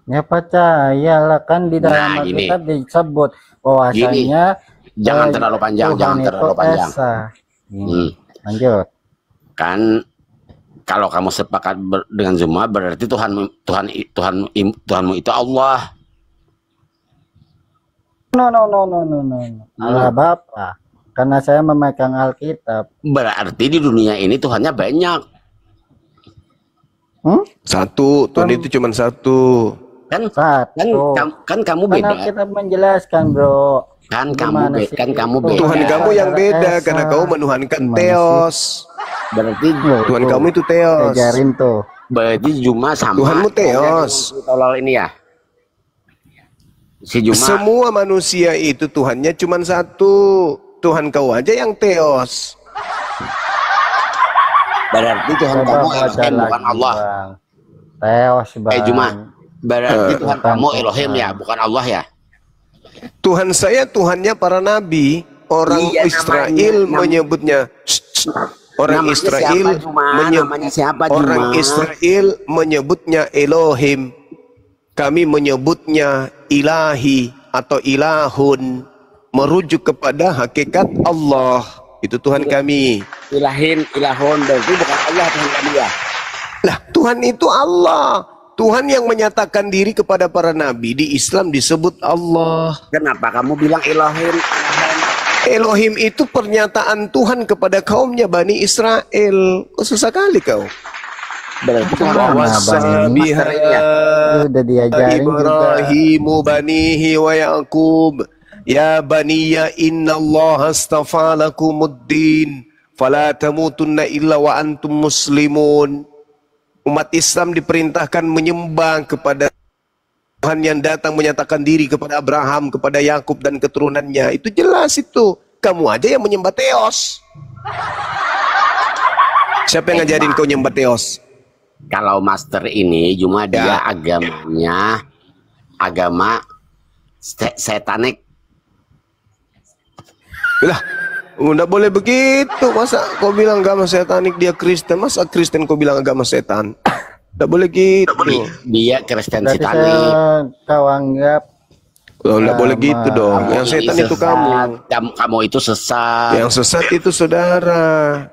Ya percayalah, kan di dalam Alkitab disebut bahwasanya jangan terlalu panjang, lanjut. Kan kalau kamu sepakat dengan Zuma, berarti Tuhanmu itu Allah. No. Allah Bapa. Karena saya memegang Alkitab. Berarti di dunia ini Tuhannya banyak. Satu, Tuhan itu cuma satu. Kan kamu Kan beda. Alkitab menjelaskan, bro. Kan kamu beda. Tuhan kamu yang beda karena kamu menuhankan Theos. Berarti Tuhan kamu itu Theos. Ajarin tuh. Berarti Juma sama Tuhanmu Theos. Tolol ini ya. Si Juma. Semua manusia itu Tuhannya cuma satu. Tuhan kau aja yang Theos. Berarti Tuhan kamu Elohim bukan Allah. Theos, Bang. Juma. Berarti Tuhan kamu Elohim ya, bukan Allah ya. Tuhan saya Tuhannya para nabi. Orang Israel menyebutnya Orang Namanya Israel siapa, Juma? Namanya siapa, Juma? orang Israel menyebutnya Elohim. Kami menyebutnya ilahi atau ilahun, merujuk kepada hakikat Allah. Itu Tuhan kami. Ilahun berarti bukan Allah Tuhan kami ya. Lah, Tuhan itu Allah. Tuhan yang menyatakan diri kepada para nabi di Islam disebut Allah. Kenapa kamu bilang Elohim? Elohim itu pernyataan Tuhan kepada kaumnya Bani Israel. Kok susah kali kau? Berarti Wawasa biha Udah diajarin juga. Ibrahimu banihi wa Yaqub. Ya baniya inna Allah astafa lakumuddin. Fala tamutunna illa wa antum muslimun. Umat Islam diperintahkan menyembah kepada Tuhan yang datang menyatakan diri kepada Abraham, kepada Yakub dan keturunannya. Itu jelas itu. Kamu aja yang menyembah Theos. Siapa yang ngajarin kau nyembah Theos? Kalau master ini cuma dia agamanya agama setanik. Lah, nggak boleh begitu. Masa kau bilang agama setanik, dia Kristen? Masa Kristen kau bilang agama setan? Nggak boleh gitu. Dia Kristen Berarti setanik. kau anggap Oh, nggak boleh gitu dong. Yang setan itu kamu. Kamu itu sesat. Yang sesat itu saudara.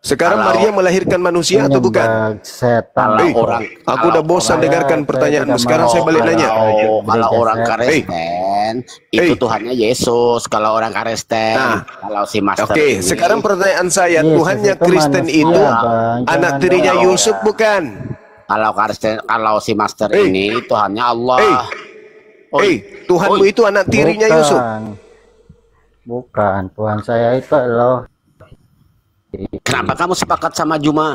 Sekarang Kalau Maria melahirkan manusia atau bukan? menyembah setan. Kalau orang, Aku udah bosan dengarkan pertanyaanmu. Sekarang saya balik nanya. Kalau orang Kristen itu Tuhannya Yesus. Kalau orang Kristen, kalau si master Oke, ini, sekarang pertanyaan saya, Yesus Tuhannya itu Kristen manusia, itu Bang. anak Jangan tirinya dong. Yusuf bukan? kalau si master ini Tuhannya Allah. Tuhanmu itu anak tirinya Bukan. Yusuf. Bukan, Tuhan saya itu loh. Kenapa kamu sepakat sama Juma?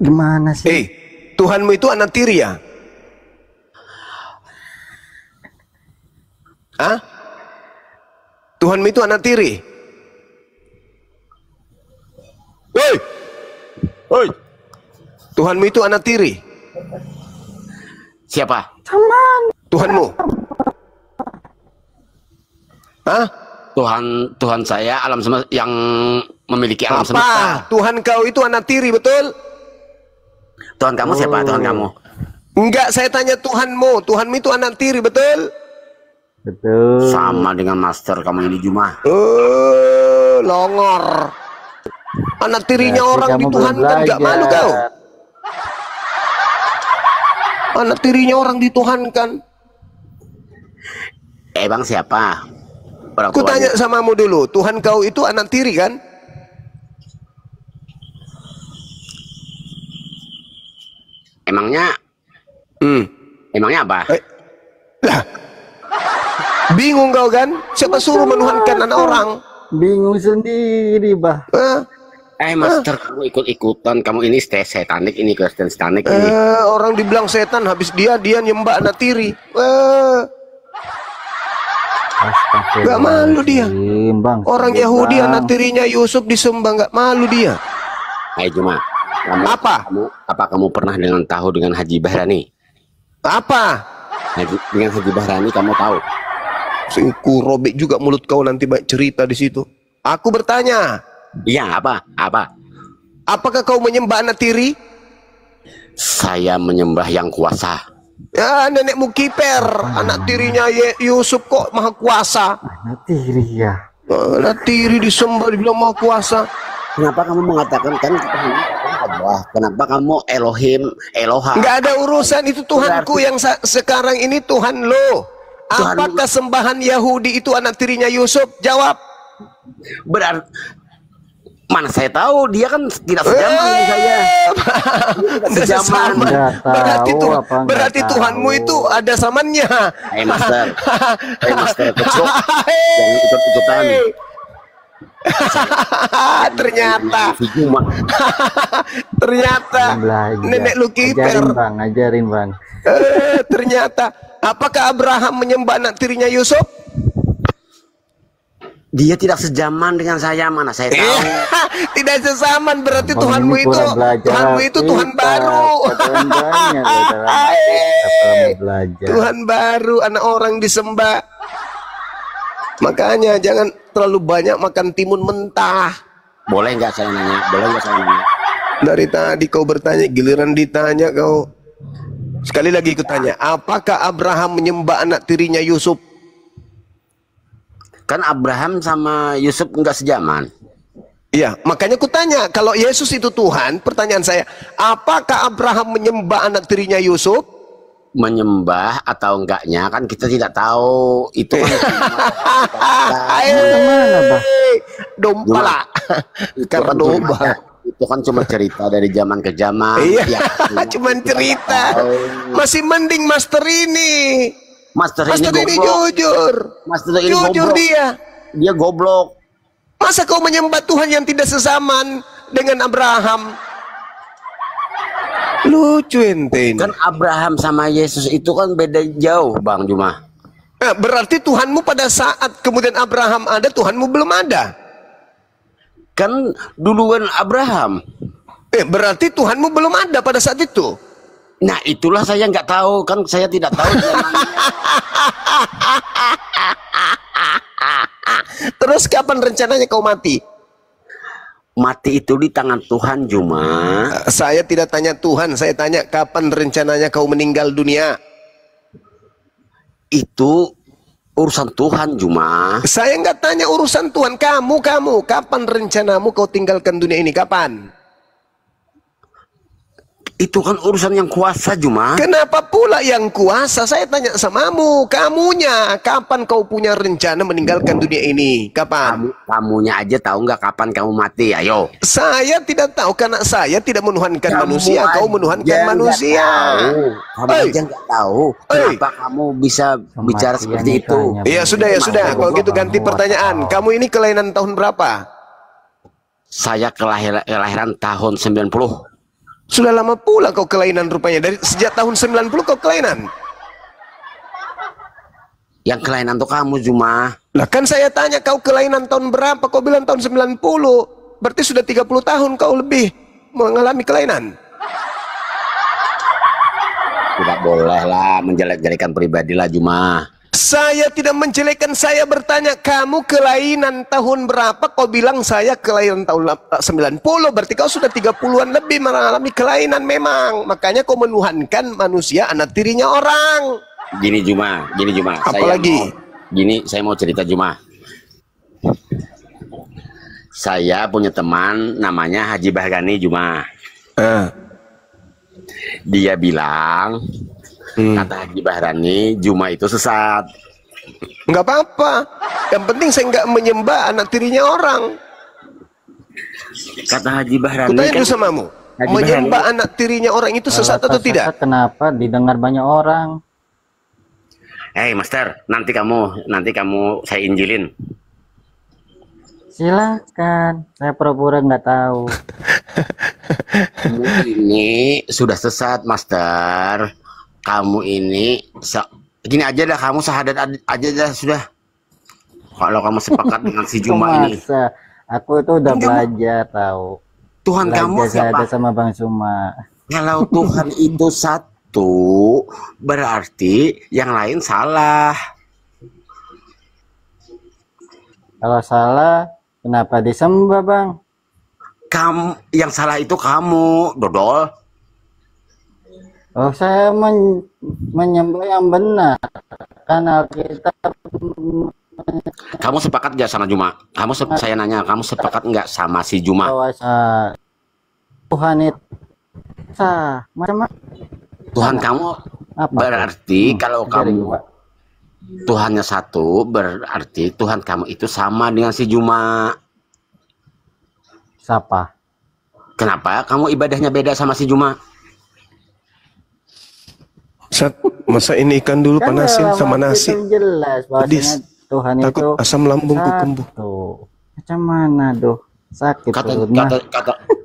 Gimana sih? Tuhanmu itu anak tiri ya? Hah? Tuhanmu itu anak tiri? Woi! Woi! Tuhanmu itu anak tiri? Siapa? Tuhanmu? Hah? Tuhan saya alam semesta yang memiliki alam semesta. Apa? Tuhan kau itu anak tiri, betul? Tuhan kamu siapa? Tuhan kamu? Enggak, saya tanya Tuhanmu. Tuhanmu itu anak tiri, betul? Betul. Sama dengan master kamu ini Juma. Longor. Anak tirinya Berarti orang kamu belum dituhankan, gak malu belajar. kau? Anak tirinya orang dituhankan. Bang siapa? Orang Ku tanya tuanya. samamu dulu, Tuhan kau itu anak tiri kan? Emangnya apa? Lah, bingung kau kan? Siapa suruh menuhankan anak orang? Bingung sendiri, bah. Master kamu ikut-ikutan. Kamu ini setanik, ini Kristen setanik ini. Orang dibilang setan, habis dia nyembah anak tiri. Gak malu dia. Bang, Orang Yahudi anak tirinya Yusuf disembah, gak malu dia. Juma. Apa? Apa kamu pernah tahu dengan Haji Bahrani? Apa? Dengan Haji Bahrani kamu tahu? Ku robek juga mulut kau nanti banyak cerita di situ. Aku bertanya. Iya, apa? Apakah kau menyembah anak tiri? Saya menyembah yang kuasa. Ya, nenekmu kiper, anak tirinya Yusuf kok maha kuasa. anak tiri ya. Anak tiri disembah dibilang maha kuasa. Kenapa kamu mengatakan kan Allah? Kenapa kamu Elohim, Eloha? Nggak ada urusan, itu Tuhanku yang sekarang ini Tuhan lo. Tuhan. Apakah sembahan Yahudi itu anak tirinya Yusuf? Jawab. Berarti mana saya tahu, dia kan tidak sejaman dengan saya. Tidak sejaman. Berarti berarti Tuhanmu itu ada samannya. Master, kecok, jangan ikut-ikutan. Ternyata nenek lu kiper. Ajarin bang. Ternyata apakah Abraham menyembah anak tirinya Yusuf? Dia tidak sejaman dengan saya, mana saya tahu. Tidak sezaman, berarti Bang, Tuhanmu ini itu kurang belajar Tuhan baru. Tuhan baru, anak orang disembah. Makanya jangan terlalu banyak makan timun mentah. Boleh nggak saya nanya? Boleh nggak saya nanya? Dari tadi kau bertanya, giliran ditanya kau. Sekali lagi aku tanya, apakah Abraham menyembah anak tirinya Yusuf? Kan Abraham sama Yusuf nggak sejaman. Iya, makanya aku tanya, kalau Yesus itu Tuhan, pertanyaan saya, apakah Abraham menyembah anak tirinya Yusuf? Menyembah atau enggaknya kan kita tidak tahu. Itu kan domba lah. Karena domba. Itu kan cuma cerita dari zaman ke zaman. Iya, Ya, cuma cerita. Masih mending Master ini. Master ini goblok. jujur. Master ini Jujur goblok. Dia goblok. Masa kau menyembah Tuhan yang tidak sezaman dengan Abraham? Lucu ente ini. Kan Abraham sama Yesus itu kan beda jauh, Bang Juma. Nah, berarti Tuhanmu pada saat kemudian Abraham ada, Tuhanmu belum ada. Kan duluan Abraham. Berarti Tuhanmu belum ada pada saat itu. Nah, itulah saya nggak tahu. Kan saya tidak tahu zamannya. Terus kapan rencananya kau mati? Mati itu di tangan Tuhan, Juma. Saya tidak tanya Tuhan, saya tanya kapan rencananya kau meninggal dunia. Itu urusan Tuhan, Juma. Saya nggak tanya urusan Tuhan. Kamu, kapan rencanamu kau tinggalkan dunia ini? Kapan? Itu kan urusan yang kuasa, Juma. Kenapa pula yang kuasa? Saya tanya samamu, kamunya. Kapan kau punya rencana meninggalkan dunia ini? Kapan? Kamunya aja tahu nggak kapan kamu mati? Ayo. Saya tidak tahu karena saya tidak menuhankan manusia. Kau menuhankan manusia. Kamu aja nggak tahu. Kenapa kamu bisa bicara seperti itu? Iya sudah ya sudah. Kalau gitu ganti pertanyaan. Kamu ini kelainan tahun berapa? Saya kelahiran tahun 90. Sudah lama pula kau kelainan rupanya. Dari sejak tahun 90 kau kelainan. Yang kelainan tuh kamu, Juma. Lah kan saya tanya kau kelainan tahun berapa? Kau bilang tahun 90. Berarti sudah 30 tahun kau lebih mengalami kelainan. Tidak boleh lah menjelek-jelekan pribadi lah, Juma. Saya tidak menjelekkan, saya bertanya kamu kelainan tahun berapa? Kau bilang saya kelainan tahun 90, berarti kau sudah 30-an lebih mengalami kelainan memang. Makanya kau menuhankan manusia anak tirinya orang. Gini Juma. Apalagi? Saya mau cerita, Juma. Saya punya teman namanya Haji Bahgani, Juma. Dia bilang, kata Haji Bahrani, Juma itu sesat. Enggak apa-apa. Yang penting saya enggak menyembah anak tirinya orang. Kata Haji Bahrani, Kutanya dulu samamu, menyembah anak tirinya orang itu sesat atau tidak? Kenapa didengar banyak orang? Hei Master, nanti kamu saya injilin. Silakan, saya pura-pura nggak tahu. Kamu ini sudah sesat, Master. Kamu ini gini aja dah, kamu syahadat aja dah sudah. Kalau kamu sepakat dengan si Juma ini. Aku itu udah belajar tahu. Tuhan kamu siapa? Sama Bang Suma. Kalau Tuhan itu satu, berarti yang lain salah. Kalau salah, kenapa disembah, Bang? Kamu yang salah itu kamu, dodol. Oh, saya menyembah yang benar. Karena kita. Kamu sepakat nggak sama Juma? Saya nanya, kamu sepakat nggak sama si Juma? Tuhan itu macam Tuhan kamu apa? Berarti kalau kamu Tuhannya satu, berarti Tuhan kamu itu sama dengan si Juma. Siapa? Kenapa kamu ibadahnya beda sama si Juma? Masa ini ikan dulu Kan panasin sama nasi. Jelas bahwasanya Tuhan Takut itu asam lambungku kambuh. Macam mana doh? Sakit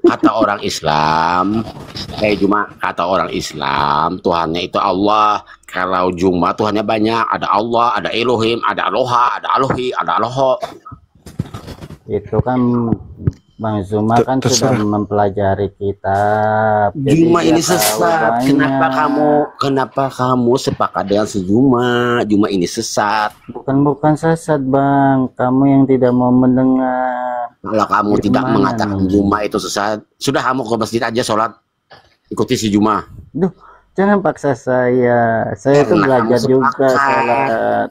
Kata orang Islam, Juma, kata orang Islam, Tuhannya itu Allah. Kalau Juma Tuhannya banyak, ada Allah, ada Elohim, ada Aloha, ada Alohi, ada Aloho. Itu kan Bang Zuma kan sudah mempelajari kitab. Juma ini sesat. Kenapa kamu sepakat dengan si Juma? Juma ini sesat. Bukan sesat, Bang. Kamu yang tidak mau mendengar. Kalau kamu tidak Gimana mengatakan nih? Juma itu sesat, sudah kamu ke masjid aja sholat, ikuti si Juma. Duh, jangan paksa saya. Saya tuh Karena belajar kamu juga sepakat. sholat.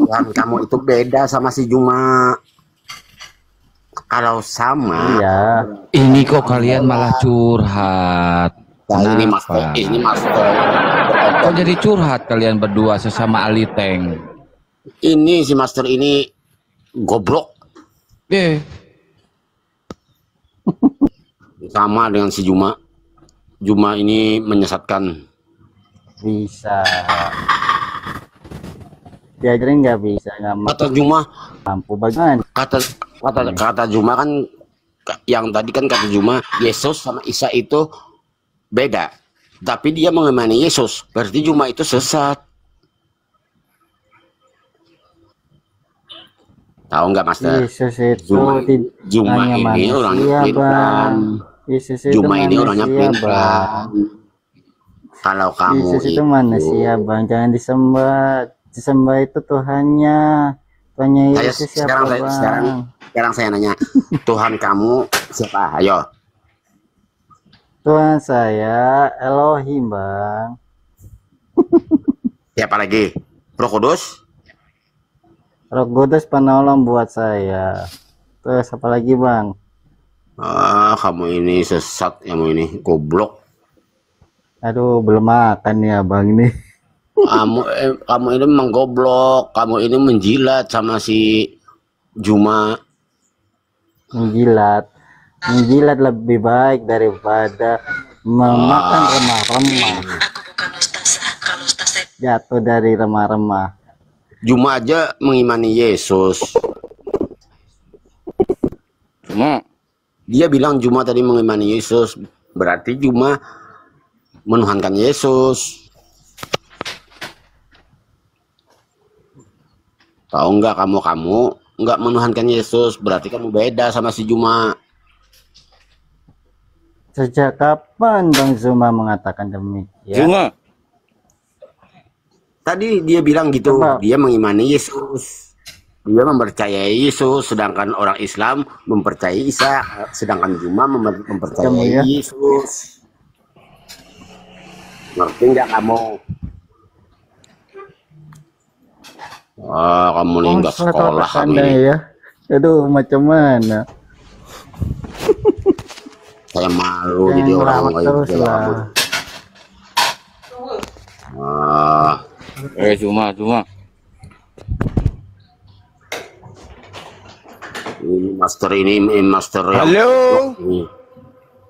Dan kamu itu beda sama si Juma. Kalau sama, Iya. Ini kok kalian malah curhat. nah ini Kenapa? master. Kok jadi curhat kalian berdua sesama Ali Tank? Ini si master ini goblok sama dengan si Juma. Juma ini menyesatkan. Bisa. Diajarin nggak bisa, nggak Kata Juma, mampu. Bagaimana? kata Juma kan, yang tadi kan kata Juma, Yesus sama Isa itu beda. Tapi dia mengimani Yesus, berarti Juma itu sesat. Tahu nggak Master? Yesus itu Juma hanya ini orangnya manusia, pelin-pelan. Bang. Yesus itu Juma ini orangnya manusia, Bang. pelin-pelan. Kalau kamu Yesus itu manusia, Bang. Jangan disembah. Disembah itu Tuhannya. Tuhannya Yesus siapa, Bang? sekarang saya nanya, Tuhan kamu siapa? Ayo. Tuhan saya Elohim, Bang. Siapa lagi? Roh Kudus? Roh Kudus penolong buat saya. Terus apa lagi, Bang? Ah, kamu ini sesat, kamu ini goblok. Aduh, belum makan ya, Bang ini. Kamu ini memang goblok. Kamu ini menjilat sama si Juma. Menjilat. Menjilat lebih baik daripada memakan remah-remah. Jatuh dari remah-remah. Juma aja mengimani Yesus. Cuma dia bilang Juma tadi mengimani Yesus, berarti Juma menuhankan Yesus. Tahu nggak kamu nggak menuhankan Yesus, berarti kamu beda sama si Juma. Sejak kapan Bang Zuma mengatakan demikian? Juma. Tadi dia bilang gitu, Coba. dia mengimani Yesus. Dia mempercayai Yesus, sedangkan orang Islam mempercayai Isa, sedangkan Juma mempercayai Ya. Yesus. Ngerti nggak kamu? Ah, kamu nih nggak sekolah kamu Anda ini. ya. Aduh, macam mana? Saya malu Jangan jadi orang ngelawak kayak terus gitu. lah. Ah, Cuma ini master yang Halo, ini.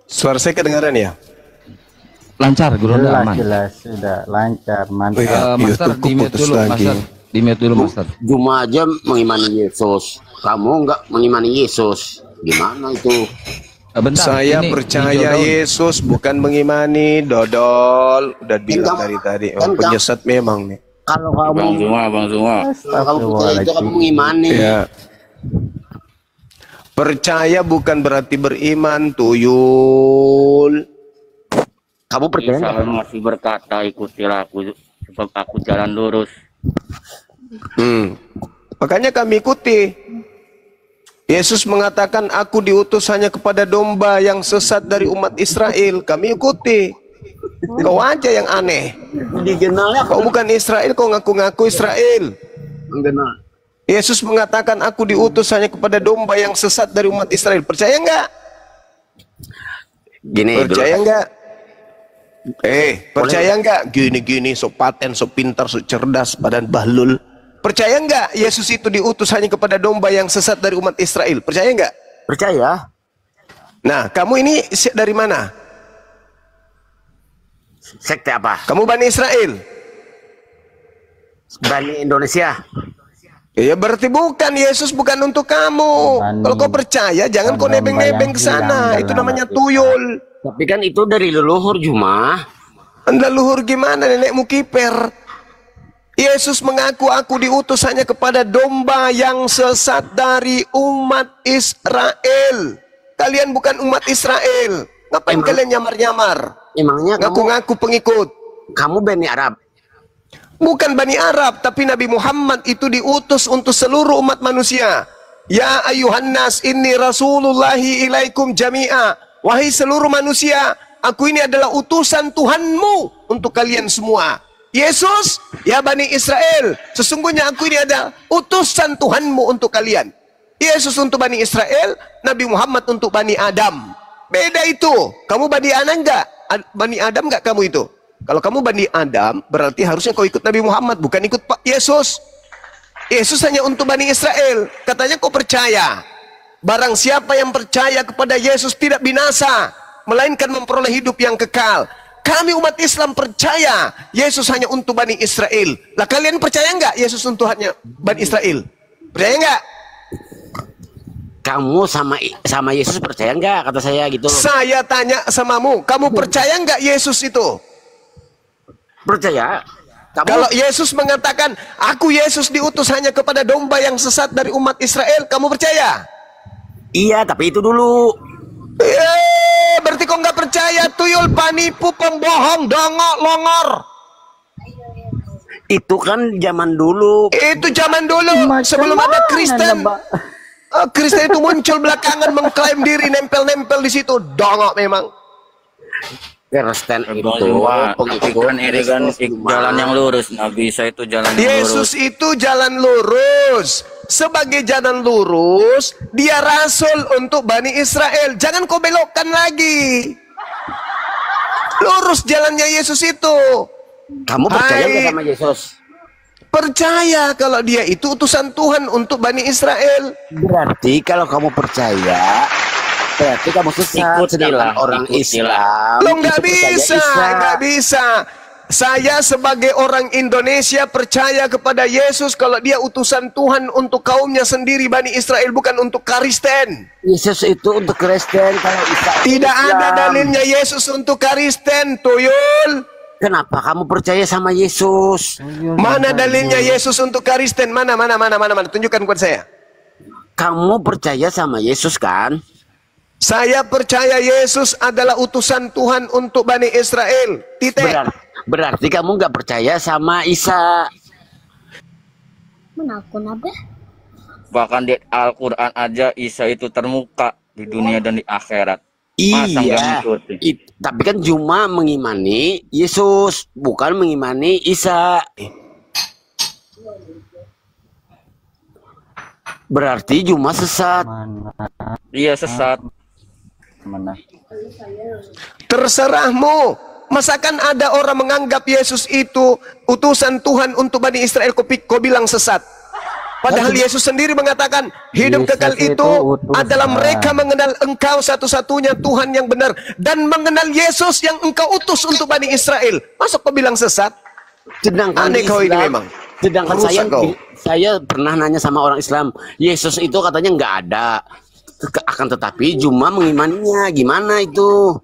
suara saya kedengaran ya? Lancar, Guru Jelas, aman. jelas, sudah lancar, mantap. iya. Master, YouTube di mute putus dulu, lagi. Master. Di mute dulu, Master. Juma aja mengimani Yesus. Kamu nggak mengimani Yesus. Gimana itu? Bentar, Saya ini percaya dijodohin. Yesus, bukan mengimani. Dodol, udah bilang Kan dari tadi. kan Oh, penyesat memang nih. Kalau kamu Bang Zuma. kalau kamu percaya itu kamu mengimani. Ya. Percaya bukan berarti beriman, tuyul. Kamu percaya Isa nggak? masih berkata, ikutilah aku sebab aku jalan lurus. Makanya kami ikuti. Yesus mengatakan, aku diutus hanya kepada domba yang sesat dari umat Israel. Kami ikuti. Kau aja yang aneh. Dikenalnya Kau bukan Israel, kau ngaku-ngaku Israel. mengenal. Yesus mengatakan, aku diutus hanya kepada domba yang sesat dari umat Israel. Percaya enggak? Gini Percaya dulu. enggak? Percaya enggak? Gini-gini, sok paten, sok pintar, sok cerdas, badan bahlul. Percaya enggak Yesus itu diutus hanya kepada domba yang sesat dari umat Israel? Percaya enggak? Percaya? Nah, kamu ini dari mana? Sekte apa? Kamu Bani Israel? Bani Indonesia. Ya berarti bukan, Yesus bukan untuk kamu. Bani- Kalau kau percaya, jangan kau Domba nebeng-nebeng yang ke sana. hilang Itu dalam namanya hati. tuyul. Tapi kan itu dari leluhur Juma. Anda luhur gimana, nenekmu kiper? Yesus mengaku, aku diutus hanya kepada domba yang sesat dari umat Israel. Kalian bukan umat Israel. Ngapain kalian nyamar-nyamar? Emangnya Ngaku-ngaku pengikut. kamu Bani Arab? Bukan Bani Arab, tapi Nabi Muhammad itu diutus untuk seluruh umat manusia. Ya ayuhan nas inni rasulullahi ilaikum jami'a. Wahai seluruh manusia, aku ini adalah utusan Tuhanmu untuk kalian semua. Yesus, ya Bani Israel, sesungguhnya aku ini adalah utusan Tuhanmu untuk kalian. Yesus untuk Bani Israel, Nabi Muhammad untuk Bani Adam. Beda itu. Kamu Bani Adam enggak? Bani Adam enggak kamu itu? Kalau kamu Bani Adam, berarti harusnya kau ikut Nabi Muhammad, bukan ikut Pak Yesus. Yesus hanya untuk Bani Israel. Katanya kau percaya. Barang siapa yang percaya kepada Yesus tidak binasa, melainkan memperoleh hidup yang kekal. Kami umat Islam percaya Yesus hanya untuk Bani Israel. Lah kalian percaya enggak Yesus untuk hanya Bani Israel? Percaya enggak? Kamu sama Yesus percaya enggak? Kata saya gitu. Saya tanya samamu, kamu percaya enggak Yesus itu? Percaya. Kamu... Kalau Yesus mengatakan, aku Yesus diutus hanya kepada domba yang sesat dari umat Israel, kamu percaya? Iya, tapi itu dulu. Berarti kau nggak percaya, tuyul, penipu, pembohong, dongok, longor. Itu kan zaman dulu. Itu zaman dulu, sebelum ada Kristen. Kristen itu muncul belakangan mengklaim diri, nempel-nempel di situ. Dongok memang. Kristen itu kan ini kan jalan yang lurus. Nabi Isa itu jalan yang Yesus lurus. itu jalan lurus. Sebagai jalan lurus, dia rasul untuk Bani Israel. Jangan kau belokkan lagi. Lurus jalannya Yesus itu. Kamu percaya nggak sama Yesus? Percaya kalau dia itu utusan Tuhan untuk Bani Israel. Berarti kalau kamu percaya, berarti kamu sesat. Sedangkan orang Islam Lo nggak itu percaya bisa, Isa. nggak bisa. Saya sebagai orang Indonesia percaya kepada Yesus kalau dia utusan Tuhan untuk kaumnya sendiri Bani Israel, bukan untuk Kristen. Yesus itu untuk Kristen, kalau Isa Tidak Islam. ada dalilnya Yesus untuk Kristen, tuyul. Kenapa kamu percaya sama Yesus? Mana dalilnya Yesus untuk Kristen? Mana? Tunjukkan kepada saya. Kamu percaya sama Yesus kan? Saya percaya Yesus adalah utusan Tuhan untuk Bani Israel. Titik. Berarti kamu nggak percaya sama Isa. Bahkan di Al-Quran aja Isa itu termuka di dunia dan di akhirat. Masa nggak Iya. ngikutin? Tapi kan cuma mengimani Yesus, bukan mengimani Isa. Berarti cuma sesat. Iya sesat. Mana? Terserahmu. Masakan ada orang menganggap Yesus itu utusan Tuhan untuk Bani Israel, kau bilang sesat. Padahal Yesus sendiri mengatakan hidup Yesus kekal itu itu utusan. adalah mereka mengenal Engkau satu-satunya Tuhan yang benar dan mengenal Yesus yang Engkau utus untuk Bani Israel. Masa kau bilang sesat? Sedangkan Aneh kau ini memang. Sedangkan Rusak kau. saya pernah nanya sama orang Islam, Yesus itu katanya nggak ada. Akan tetapi cuma mengimaninya. Gimana itu?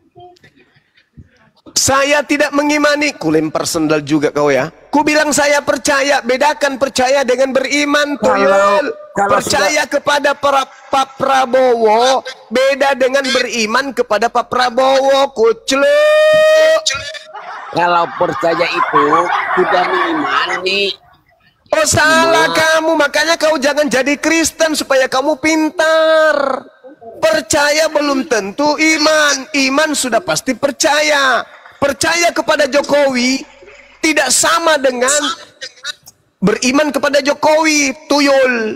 Saya tidak mengimani. Ku lempar sendal juga kau ya. Ku bilang saya percaya. Bedakan percaya dengan beriman, tuyul. Kalau Percaya kepada Pak Prabowo beda dengan beriman kepada Pak Prabowo. Kucluk. Kalau percaya itu sudah mengimani. Oh salah kamu. Makanya kau jangan jadi Kristen supaya kamu pintar. Percaya belum tentu iman. Iman sudah pasti percaya. Percaya kepada Jokowi tidak sama dengan beriman kepada Jokowi, tuyul.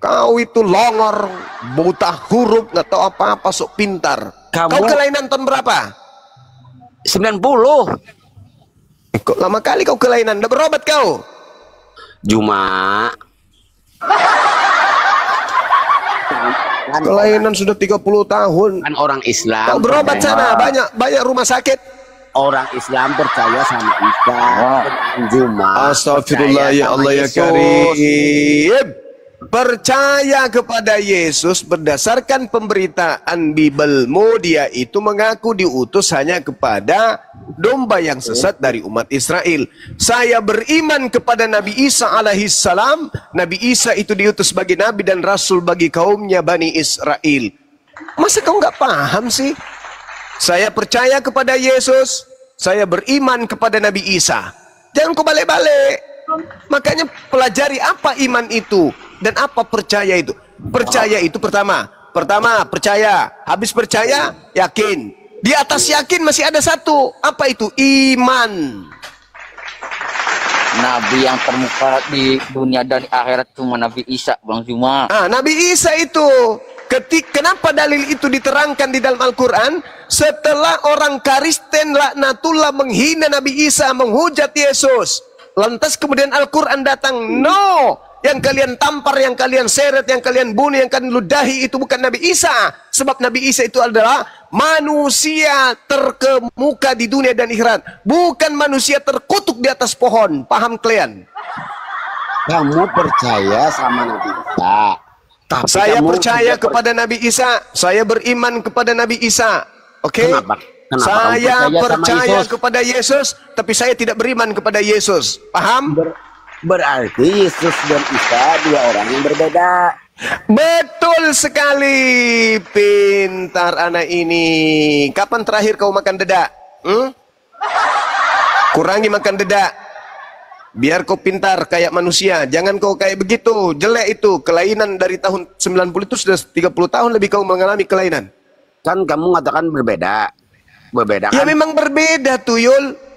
Kau itu longor, buta huruf, nggak tahu apa-apa, sok pintar. Kau kelainan tahun berapa? 90. Kok lama kali kau kelainan? Udah berobat kau? Cuma Kelainan sudah 30 tahun. kan orang Islam. Kau berobat sana, banyak rumah sakit. Orang Islam percaya sama Isa. Cuma Astagfirullah ya Allah ya Karim. Percaya kepada Yesus berdasarkan pemberitaan Bibelmu, dia itu mengaku diutus hanya kepada domba yang sesat dari umat Israel. Saya beriman kepada Nabi Isa alaihissalam. Nabi Isa itu diutus sebagai nabi dan rasul bagi kaumnya Bani Israel. Masa kau nggak paham sih? Saya percaya kepada Yesus, saya beriman kepada Nabi Isa. Jangan kau balik-balik. Makanya pelajari apa iman itu dan apa percaya itu. Percaya itu pertama. Pertama, percaya. Habis percaya, yakin. Di atas yakin masih ada satu. Apa itu? Iman. Nabi yang termuka di dunia dan di akhirat cuma Nabi Isa, Bang Zuma. Nabi Isa itu. Kenapa dalil itu diterangkan di dalam Al-Quran? Setelah orang Kristen laknatullah menghina Nabi Isa, menghujat Yesus. Lantas kemudian Al-Quran datang. No! Yang kalian tampar, yang kalian seret, yang kalian bunuh, yang kalian ludahi itu bukan Nabi Isa. Sebab Nabi Isa itu adalah manusia terkemuka di dunia dan akhirat. Bukan manusia terkutuk di atas pohon. Paham kalian? Kamu percaya sama Nabi Isa. Tapi saya percaya kepada Nabi Isa. Saya beriman kepada Nabi Isa. Oke? Kenapa Saya kamu percaya Yesus? kepada Yesus, tapi saya tidak beriman kepada Yesus. Paham? Berarti Yesus dan Isa dua orang yang berbeda. Betul sekali. Pintar anak ini. Kapan terakhir kau makan dedak? Kurangi makan dedak. Biar kau pintar kayak manusia. Jangan kau kayak begitu. Jelek itu. Kelainan dari tahun 90 itu sudah 30 tahun lebih kau mengalami kelainan. Kan kamu mengatakan berbeda. Berbeda kan? Ya memang berbeda tuyul.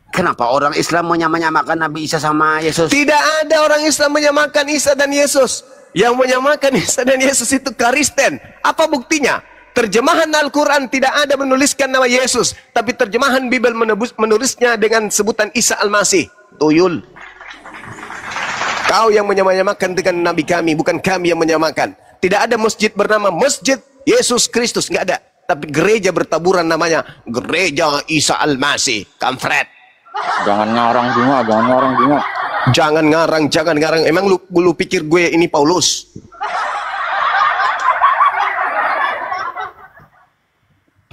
Kenapa orang Islam menyamakan Nabi Isa sama Yesus? Tidak ada orang Islam menyamakan Isa dan Yesus. Yang menyamakan Isa dan Yesus itu Kristen. Apa buktinya? Terjemahan Al-Quran tidak ada menuliskan nama Yesus. Tapi terjemahan Bible menulisnya dengan sebutan Isa Al-Masih. Tuyul. Kau yang menyamakan dengan Nabi kami. Bukan kami yang menyamakan. Tidak ada masjid bernama Masjid Yesus Kristus. Nggak ada. Tapi gereja bertaburan namanya Gereja Isa Al-Masih. Kampret. Jangan ngarang Zuma, jangan ngarang Zuma. Jangan ngarang. Emang lu pikir gue ini Paulus?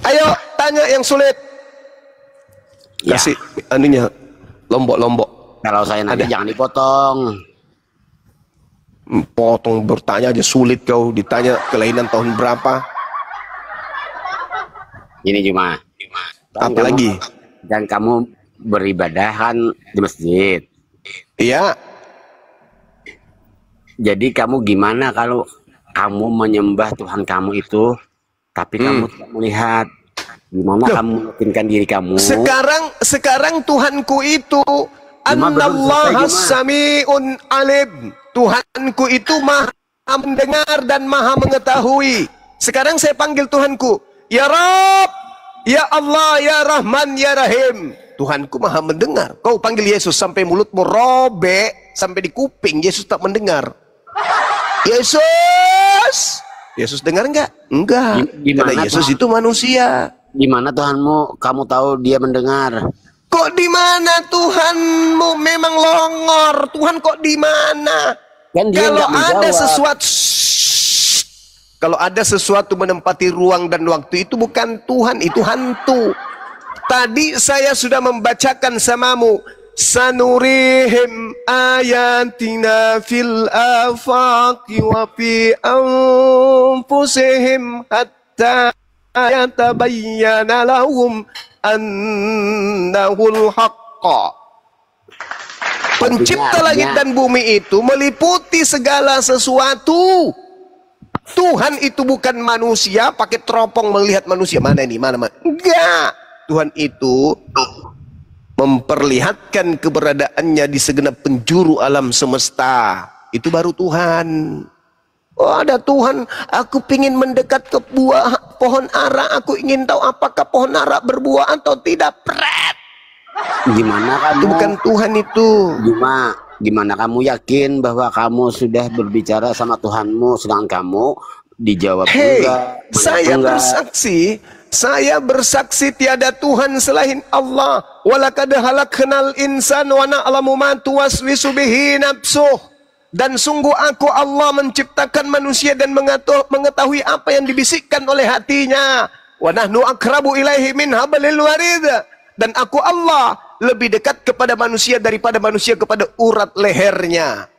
Ayo, tanya yang sulit. Ya. Kasih anunya lombok-lombok. Kalau saya nanti jangan dipotong. Potong bertanya aja sulit kau. Ditanya kelainan tahun berapa. Ini cuma. Apa lagi? Dan kamu beribadah kan di masjid. Iya. Jadi kamu gimana kalau kamu menyembah Tuhan kamu itu, tapi kamu tidak melihat? Gimana kamu meyakinkan diri kamu? Sekarang Tuhanku itu Anallaha Sami'un Alim. Tuhanku itu maha mendengar dan maha mengetahui. Sekarang saya panggil Tuhanku, Ya Rabb, Ya Allah, Ya Rahman, Ya Rahim. Tuhanku maha mendengar. Kau panggil Yesus sampai mulutmu robek, sampai di kuping, Yesus tak mendengar. Yesus! Yesus dengar enggak? Enggak. Karena Yesus itu manusia. Di mana Tuhanmu? Kamu tahu dia mendengar. Kok di mana Tuhanmu? Memang longor. Tuhan kok di mana? Kan dia Kalau ada menjawab. Kalau ada sesuatu menempati ruang dan waktu itu bukan Tuhan, itu hantu. Tadi saya sudah membacakan samamu. Sanurihim ayatina fil afaqi wa fi anfusihim hatta yatabayyana lahum annahul haqqa. Pencipta langit dan bumi itu meliputi segala sesuatu. Tuhan itu bukan manusia pakai teropong melihat manusia. Mana ini? Mana? Enggak. Tuhan itu memperlihatkan keberadaannya di segenap penjuru alam semesta. Itu baru Tuhan. Oh, ada Tuhan. Aku ingin mendekat ke buah pohon ara. Aku ingin tahu apakah pohon ara berbuah atau tidak. Pret. Gimana kamu? Itu bukan Tuhan itu. Gimana kamu yakin bahwa kamu sudah berbicara sama Tuhanmu, sedangkan kamu dijawab enggak? Saya bersaksi tiada Tuhan selain Allah. Walaqad khalaqnal insana wa na'lamu ma tuwaswisu bihi nafsuh. Dan sungguh aku Allah menciptakan manusia dan mengetahui apa yang dibisikkan oleh hatinya. Wa nahnu aqrabu ilaihi min hablil warid. Dan aku Allah lebih dekat kepada manusia daripada manusia kepada urat lehernya.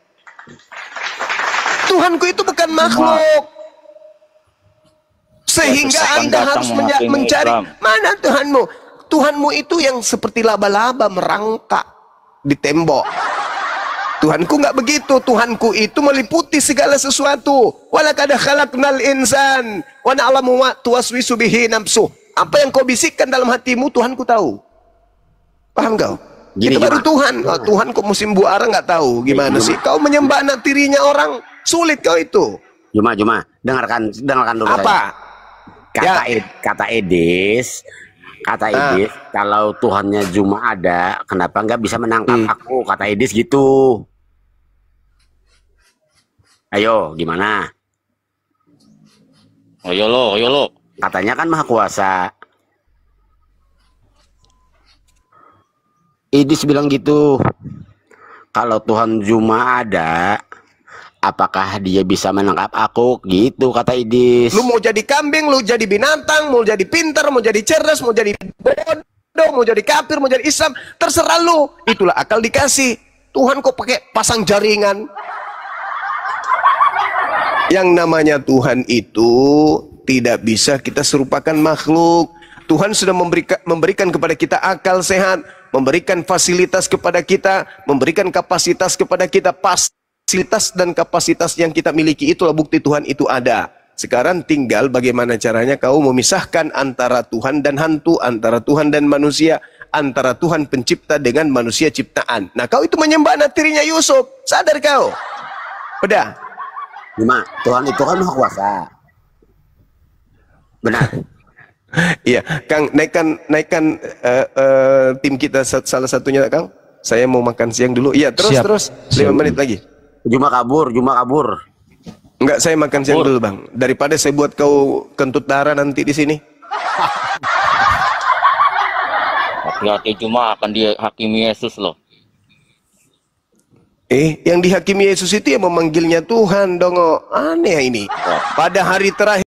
Tuhanku itu bukan makhluk. Sehingga Anda harus mencari mana Tuhanmu. Tuhanmu itu yang seperti laba-laba merangkak di tembok. Tuhanku nggak begitu. Tuhanku itu meliputi segala sesuatu. Walaqad khalaqnal insan wa na'lamu ma tuwaswisu bihi nafsuh. Apa yang kau bisikkan dalam hatimu, Tuhanku tahu. Paham kau? Itu baru Tuhan. Oh, Tuhan kok musim buara nggak tahu gimana sih? Kau menyembah anak tirinya orang, sulit kau itu. Juma, dengarkan dulu. Apa? Kata Edis, kalau Tuhannya Juma ada, kenapa nggak bisa menangkap aku? Kata Edis gitu. Ayo, gimana? Ayo lo. Katanya kan maha kuasa. Idis bilang gitu. Kalau Tuhan Juma ada, apakah dia bisa menangkap aku? Gitu kata Idis. Lu mau jadi kambing, lu jadi binatang, mau jadi pintar, mau jadi cerdas, mau jadi bodoh, mau jadi kafir, mau jadi Islam, terserah lu. Itulah akal dikasih. Tuhan kok pakai pasang jaringan. Yang namanya Tuhan itu tidak bisa kita serupakan makhluk. Tuhan sudah memberikan kepada kita akal sehat, memberikan fasilitas kepada kita, memberikan kapasitas kepada kita. Fasilitas dan kapasitas yang kita miliki itulah bukti Tuhan itu ada. Sekarang tinggal bagaimana caranya kau memisahkan antara Tuhan dan hantu, antara Tuhan dan manusia, antara Tuhan pencipta dengan manusia ciptaan. Nah, kau itu menyembah anak tirinya Yusuf. Sadar kau? Udah. Cuma Tuhan itu kan maha kuasa. Benar. Iya, Kang, naikkan tim kita salah satunya, Kang. Saya mau makan siang dulu. Iya, terus 5 menit lagi. Juma kabur. Enggak, saya makan siang dulu, Bang. Daripada saya buat kau kentut darah nanti di sini. Hati-hati, Juma akan dihakimi Yesus loh. Yang dihakimi Yesus itu yang memanggilnya Tuhan, dongo. Aneh ini. Pada hari terakhir